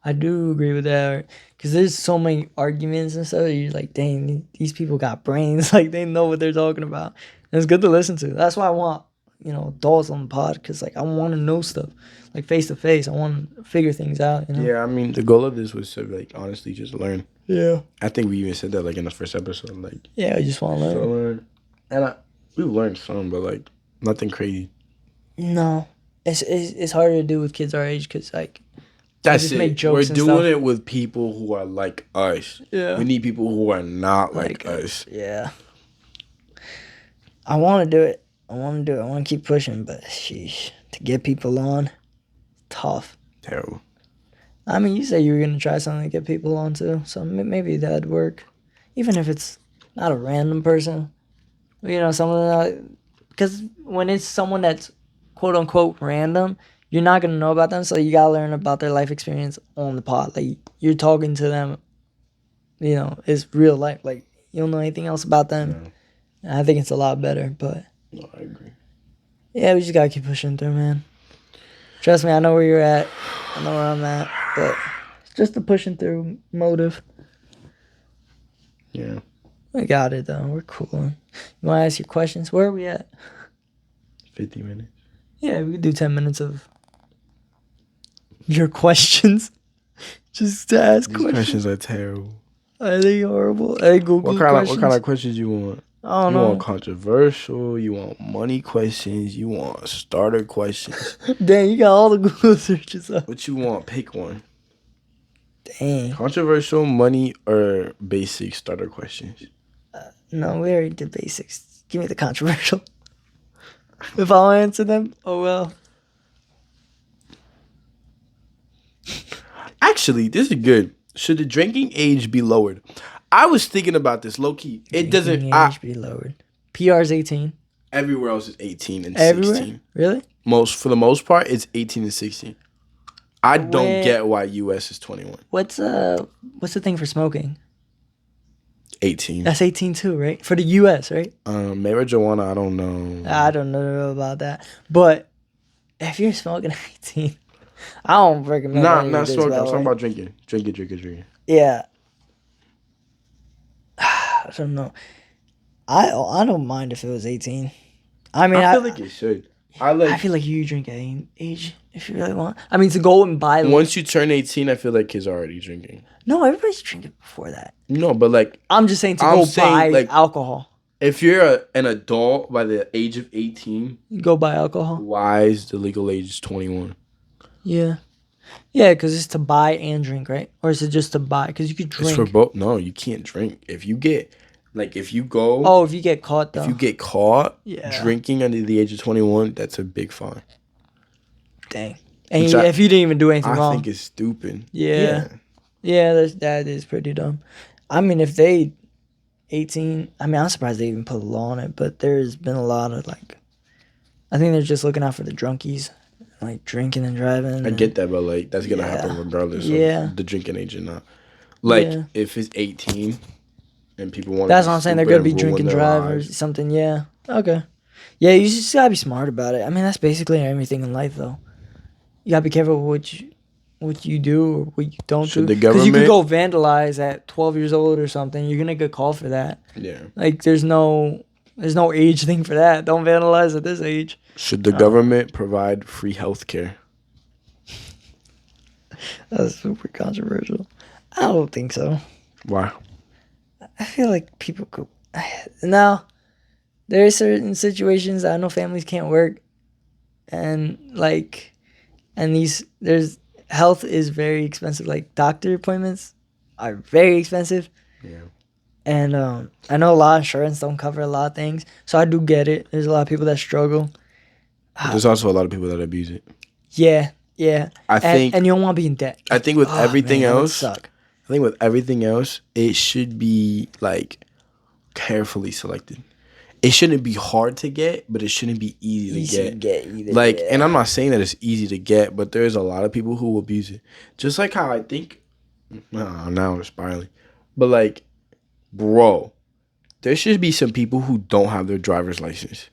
I do agree with that. Because there's so many arguments and stuff. You're like, dang, these people got brains. Like, they know what they're talking about. And it's good to listen to. That's why I want, adults on the pod. Because, like, I want to know stuff. Like, face to face. I want to figure things out, Yeah, I mean, the goal of this was to, like, honestly just learn. Yeah. I think we even said that, like, in the first episode. Like, yeah, I just want to learn. And we've learned some, but, like, nothing crazy. No. It's harder to do with kids our age because, like, That's just it. make jokes We're and doing stuff. it with people who are like us. Yeah. We need people who are not like us. Yeah. I want to do it. I want to keep pushing, but sheesh, to get people on, tough. Terrible. I mean, you said you were gonna try something to get people on too, so maybe that'd work, even if it's not a random person. You know, someone because when it's someone that's quote unquote random, you're not gonna know about them, so you gotta learn about their life experience on the pod. Like you're talking to them, you know, it's real life. Like you don't know anything else about them. No, I think it's a lot better, but no, I agree. yeah, we just gotta keep pushing through, man. Trust me, I know where you're at. I know where I'm at, but it's just the pushing through motive. Yeah. We got it though. We're cool. You want to ask your questions? Where are we at? 50 minutes. Yeah, we could do 10 minutes of your questions. Just to ask These questions are terrible. Are they horrible? Hey, Google questions. What kind of questions you want? I don't You know. want controversial? You want money questions? You want starter questions? Dang, you got all the Google searches up. What you want? Pick one. Dang. Controversial, money, or basic starter questions? No, we already did basics. Give me the controversial. If I'll answer them, oh well. Actually, this is good. Should the drinking age be lowered? I was thinking about this low key. It doesn't. Drinking age be lowered. PR's 18. Everywhere else is 18 and Everywhere? 16. Really? For the most part, it's 18 and 16. I don't Where- get why US is 21. What's the thing for smoking? 18. That's 18 too, right? For the US, right? Marijuana, I don't know. I don't know about that. But if you're smoking 18, I don't recommend Nah, any of not this, smoking. by I'm the talking way. about drinking. Drinking. Yeah. I don't know. I don't mind if it was 18. I mean, I feel like it should. I feel like you drink at any age if you really want. I mean, to go and buy. Once you turn 18, I feel like kids are already drinking. No, everybody's drinking before that. No, but like, I'm just saying to I'm go saying, buy like- alcohol. if you're an adult by the age of 18, Go buy alcohol. why is the legal age 21? Yeah. Yeah, because it's to buy and drink, right? Or is it just to buy? Because you could drink. It's for both. No, you can't drink. If you get Like if you go, if you get caught though. if you get caught Yeah. drinking under the age of 21, that's a big fine. Dang. And Which if you didn't even do anything I wrong. think it's stupid. Yeah. Yeah, that is pretty dumb. I mean, if they 18, I mean, I'm surprised they even put a law on it, but there's been a lot of like, I think they're just looking out for the drunkies, like drinking and driving. I get that, but like that's gonna happen regardless of the drinking age or not. Like if it's 18 and people want, that's what I'm saying. They're gonna be drinking drivers, something. Yeah. Okay. Yeah, you just gotta be smart about it. I mean, that's basically everything in life, though. You gotta be careful what you do or what you don't do. Because you could go vandalize at 12 years old or something. You're gonna get called for that. Yeah. Like there's no age thing for that. Don't vandalize at this age. Should the government provide free health care? That's super controversial. I don't think so. Why? I feel like people could. Now, there are certain situations I know families can't work, and there's health is very expensive. Like doctor appointments are very expensive. Yeah. And I know a lot of insurance don't cover a lot of things, so I do get it. There's a lot of people that struggle. But there's also a lot of people that abuse it. Yeah. And you don't want to be in debt. I think with everything man, that would else, suck. I think with everything else, it should be like carefully selected. It shouldn't be hard to get, but it shouldn't be easy to get. Either. Like, and I'm not saying that it's easy to get, but there's a lot of people who will abuse it. Just like how I think, now I'm spiraling, but like, bro, there should be some people who don't have their driver's license.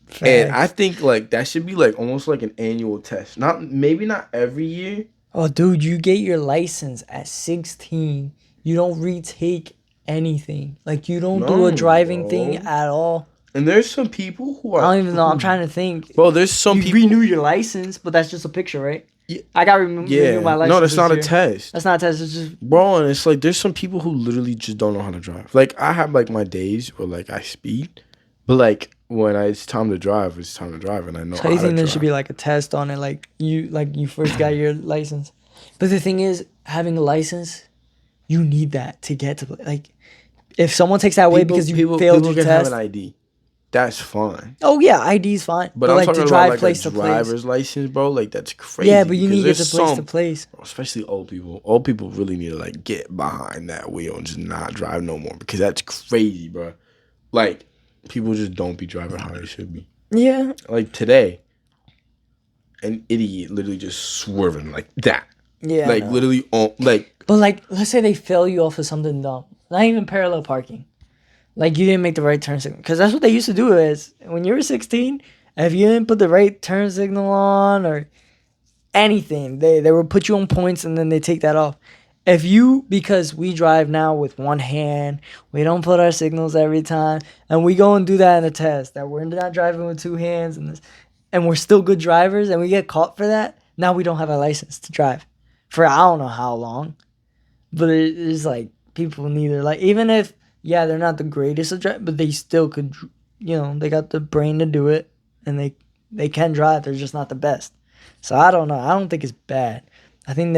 Facts. And I think like that should be like almost like an annual test. Maybe not every year. Oh, dude, you get your license at 16. You don't retake anything. Like, you don't do a driving thing at all. And there's some people who are... I don't even know. I'm trying to think. Bro, there's some you people... renew your license, but that's just a picture, right? Yeah. I got to renew my license. No, that's not year. a test. That's not a test. It's just... Bro, and it's like there's some people who literally just don't know how to drive. Like, I have like my days where like I speed, but like when it's time to drive, it's time to drive, and I know. So you think there should be like a test on it, like you first got your license? But the thing is, having a license, you need that to get to like. If someone takes that away because you failed your can have test, an ID. That's fine. oh yeah, ID's fine. But I'm like to talking about drive like a place to place. driver's license, bro. Like that's crazy. Yeah, but you need to get there's to place to place. especially old people. Old people really need to like get behind that wheel and just not drive no more because that's crazy, bro. Like people just don't be driving how they should be. Yeah. Like today, an idiot literally just swerving like that. Yeah. Like literally on like. But like, let's say they fail you off of something dumb. Not even parallel parking. Like you didn't make the right turn signal, because that's what they used to do. Is when you were 16, if you didn't put the right turn signal on or anything, they would put you on points and then they take that off. If you, because we drive now with one hand, we don't put our signals every time, and we go and do that in a test that we're not driving with two hands and we're still good drivers and we get caught for that. Now we don't have a license to drive for I don't know how long, but it's like people need to like, even if. Yeah, they're not the greatest at driving, but they still could, they got the brain to do it, and they can drive. They're just not the best. So I don't know. I don't think it's bad. I think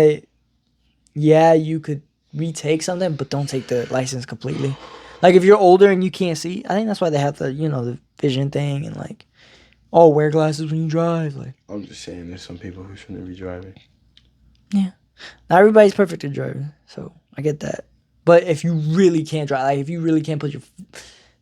you could retake something, but don't take the license completely. Like if you're older and you can't see, I think that's why they have the vision thing and like, oh, wear glasses when you drive. Like I'm just saying, there's some people who shouldn't be driving. Yeah, not everybody's perfect at driving, so I get that. But if you really can't drive, like if you really can't put your,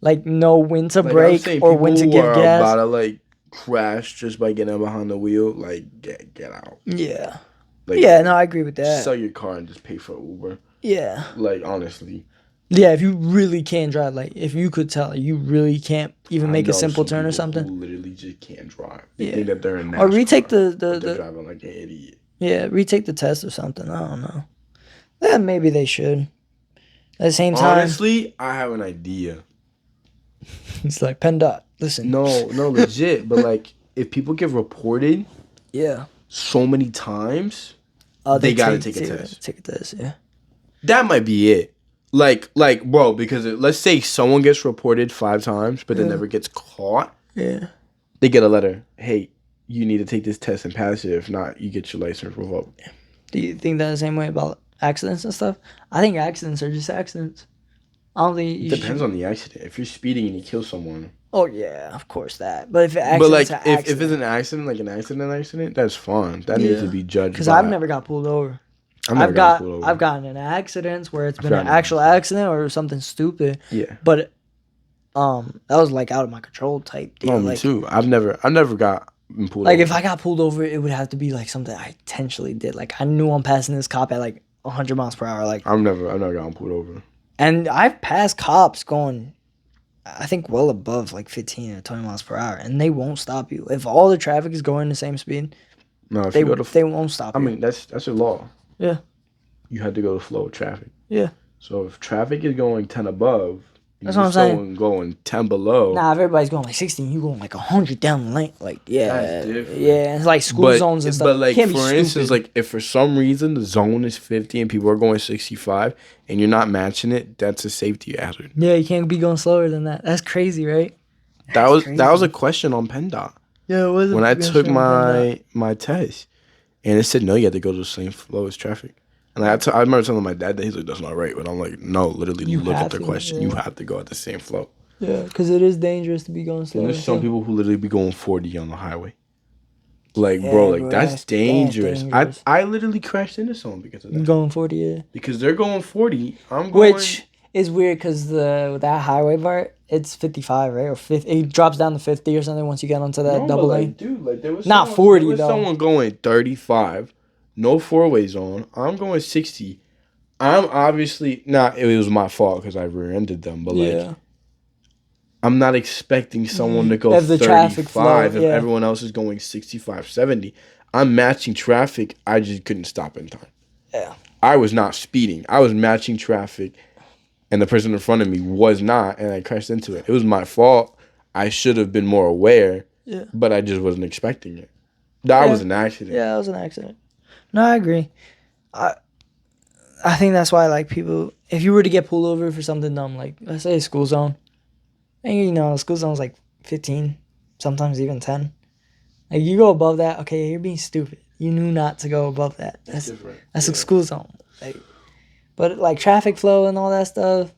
like, know when to brake or when to give gas. About to like crash just by getting behind the wheel, like get out. Yeah. Like, yeah, no, I agree with that. Sell your car and just pay for Uber. Yeah. Like honestly. Yeah, if you really can't drive, like if you could tell, you really can't even make a simple turn or something. Who literally just can't drive. They think that they're in NASCAR, or retake they're driving like an idiot. Yeah, retake the test or something. I don't know. Yeah, maybe they should. At the same time, honestly, I have an idea. It's like PennDOT. Listen, no, legit. But like, if people get reported, so many times, they gotta take a test. Take a test, yeah. That might be it. Like, bro, because let's say someone gets reported 5 times, but then never gets caught. Yeah. They get a letter. Hey, you need to take this test and pass it. If not, you get your license revoked. Do you think that the same way about accidents and stuff? I think accidents are just accidents. I don't think it depends on the accident. If you're speeding and you kill someone. Oh yeah, of course that. But if if it's an accident, like an accident, that's fine. That needs to be judged. Because I've never got pulled over. I've gotten in accidents where it's been an actual accident or something stupid. Yeah. But that was like out of my control type deal. Oh, me too. I've never got pulled over. Like if I got pulled over, it would have to be like something I intentionally did. Like I knew I'm passing this cop at like 100 miles per hour. Like I've never gotten pulled over. And I've passed cops going, I think, well above like 15 or 20 miles per hour, and they won't stop you. If all the traffic is going the same speed, no, if they won't stop you. I mean, that's a law. Yeah. You had to go to flow of traffic. Yeah. So if traffic is going 10 above, that's what I'm saying. Going 10 below. Nah, if everybody's going like 16, you going like 100 down the lane. Like, yeah. Yeah, it's like school zones and stuff. But like, for instance, like if for some reason the zone is 50 and people are going 65 and you're not matching it, that's a safety hazard. Yeah, you can't be going slower than that. That's crazy, right? That was a question on PennDOT. Yeah, it was. When I took my test, and it said no, you had to go to the same flow as traffic. And I remember telling my dad that. He's like, that's not right. But I'm like, no, literally look at the question. Yeah. You have to go at the same flow. Yeah, because it is dangerous to be going slow. And there's some people who literally be going 40 on the highway. Like, yeah, bro, that's dangerous. I literally crashed into someone because of that. Going 40, yeah. Because they're going 40. I'm going... Which is weird because that highway part, it's 55, right? Or 50. It drops down to 50 or something once you get onto that double lane. Dude, like, there was not 40, there was someone going 35. No 4-ways on. I'm going 60. I'm obviously not. It was my fault because I rear-ended them. But like, I'm not expecting someone to go 35 if everyone else is going 65, 70. I'm matching traffic. I just couldn't stop in time. Yeah. I was not speeding. I was matching traffic, and the person in front of me was not, and I crashed into it. It was my fault. I should have been more aware. Yeah. But I just wasn't expecting it. That was an accident. Yeah, that was an accident. No, I agree. I think that's why, like, people, if you were to get pulled over for something dumb, like, let's say a school zone, and school zone's like 15, sometimes even 10. Like, you go above that, okay, you're being stupid. You knew not to go above that. It's different. That's a school zone. Like, but like traffic flow and all that stuff,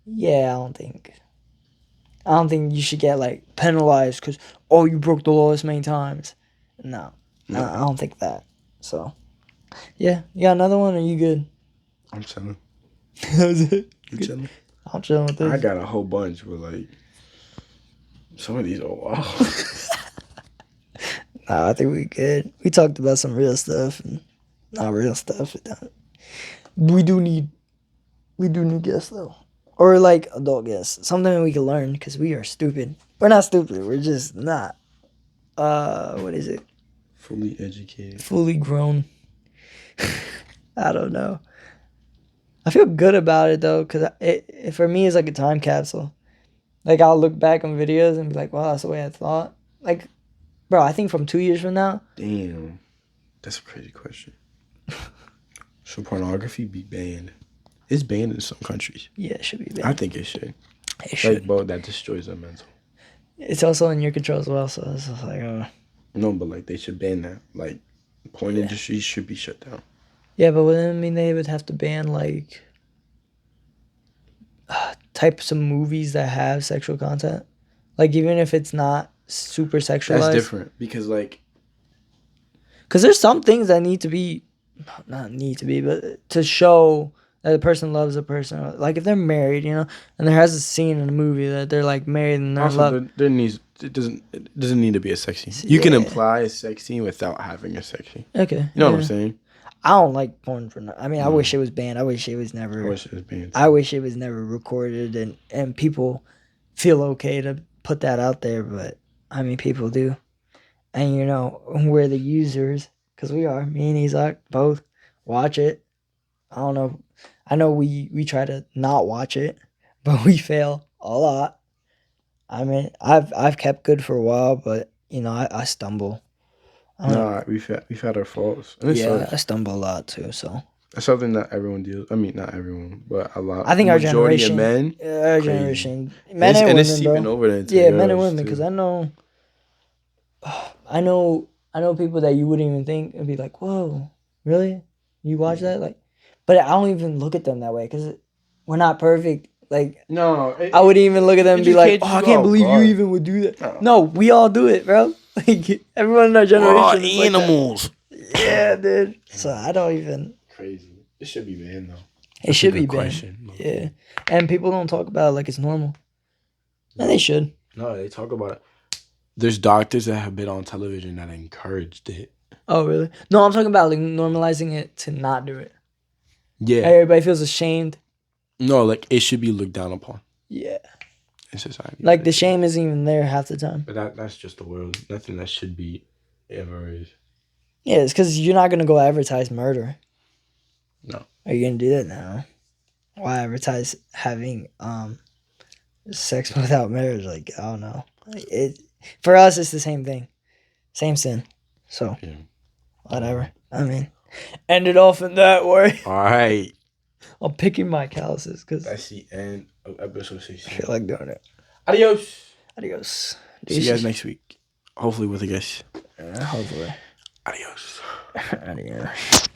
yeah, I don't think you should get like penalized because you broke the law this many times. No, I don't think that. So, yeah, you got another one? Or you good? I'm chilling. That was it. You chilling? I'm chilling with this. I got a whole bunch, but like some of these are wild. Nah, I think we good. We talked about some real stuff and not real stuff. We do need guests though, or like adult guests. Something we can learn because we are stupid. We're not stupid. We're just not. What is it? Fully educated. Fully grown. I don't know. I feel good about it though, cause for me it's like a time capsule. Like I'll look back on videos and be like, "Wow, that's the way I thought." Like, bro, I think from 2 years from now. Damn, that's a crazy question. Should pornography be banned? It's banned in some countries. Yeah, it should be banned. I think it should. It should. Like, bro, that destroys our mental. It's also in your control as well, so it's just like, No, but like they should ban that. Like, porn industry should be shut down. Yeah, but wouldn't it mean they would have to ban like types of movies that have sexual content? Like even if it's not super sexualized. That's different because like, because there's some things that need to be, not need to be, but to show that a person loves a person. Like if they're married, and there has a scene in a movie that they're like married and they're in love. It doesn't need to be a sex scene. You can imply a sex scene without having a sex scene. Okay, you know what I'm saying? I don't like porn for. I mean, I wish it was banned. I wish it was never. I wish it was banned. I wish it was never recorded, and people feel okay to put that out there. But I mean, people do, and we're the users because we are. Me and Isaac both watch it. I don't know. I know we try to not watch it, but we fail a lot. I mean, I've kept good for a while, but I stumble. Nah, we've had our faults. Yeah, I stumble a lot too. So that's something that everyone deals. I mean, not everyone, but a lot. I think our generation, of men, our crazy. Generation, men and women, it's seeping over into men and women. Because I know people that you wouldn't even think and be like, "Whoa, really? You watch that?" Like, but I don't even look at them that way because we're not perfect. Like, no, I wouldn't even look at them and be like, "Oh, I can't believe you even would do that." No, we all do it, bro. Like everyone in our generation is animals. Like yeah, dude. So I don't even. Crazy. It should be banned though. It should be banned. Yeah, and people don't talk about it like it's normal. And they should. No, they talk about it. There's doctors that have been on television that encouraged it. Oh, really? No, I'm talking about like normalizing it to not do it. Yeah. Everybody feels ashamed. No, like it should be looked down upon. Yeah. In society. Like the shame isn't even there half the time. But that's just the world. Nothing that should be ever is. Yeah, it's because you're not gonna go advertise murder. No. Are you gonna do that now? Why advertise having sex without marriage? Like I don't know. For us, it's the same thing, same sin. So whatever. I mean, end it off in that way. All right. I'm picking my calluses because that's the end of episode 16. I feel like doing it. Adios. Adios. See you guys next week. Hopefully with a guest. Hopefully. Adios. Adios.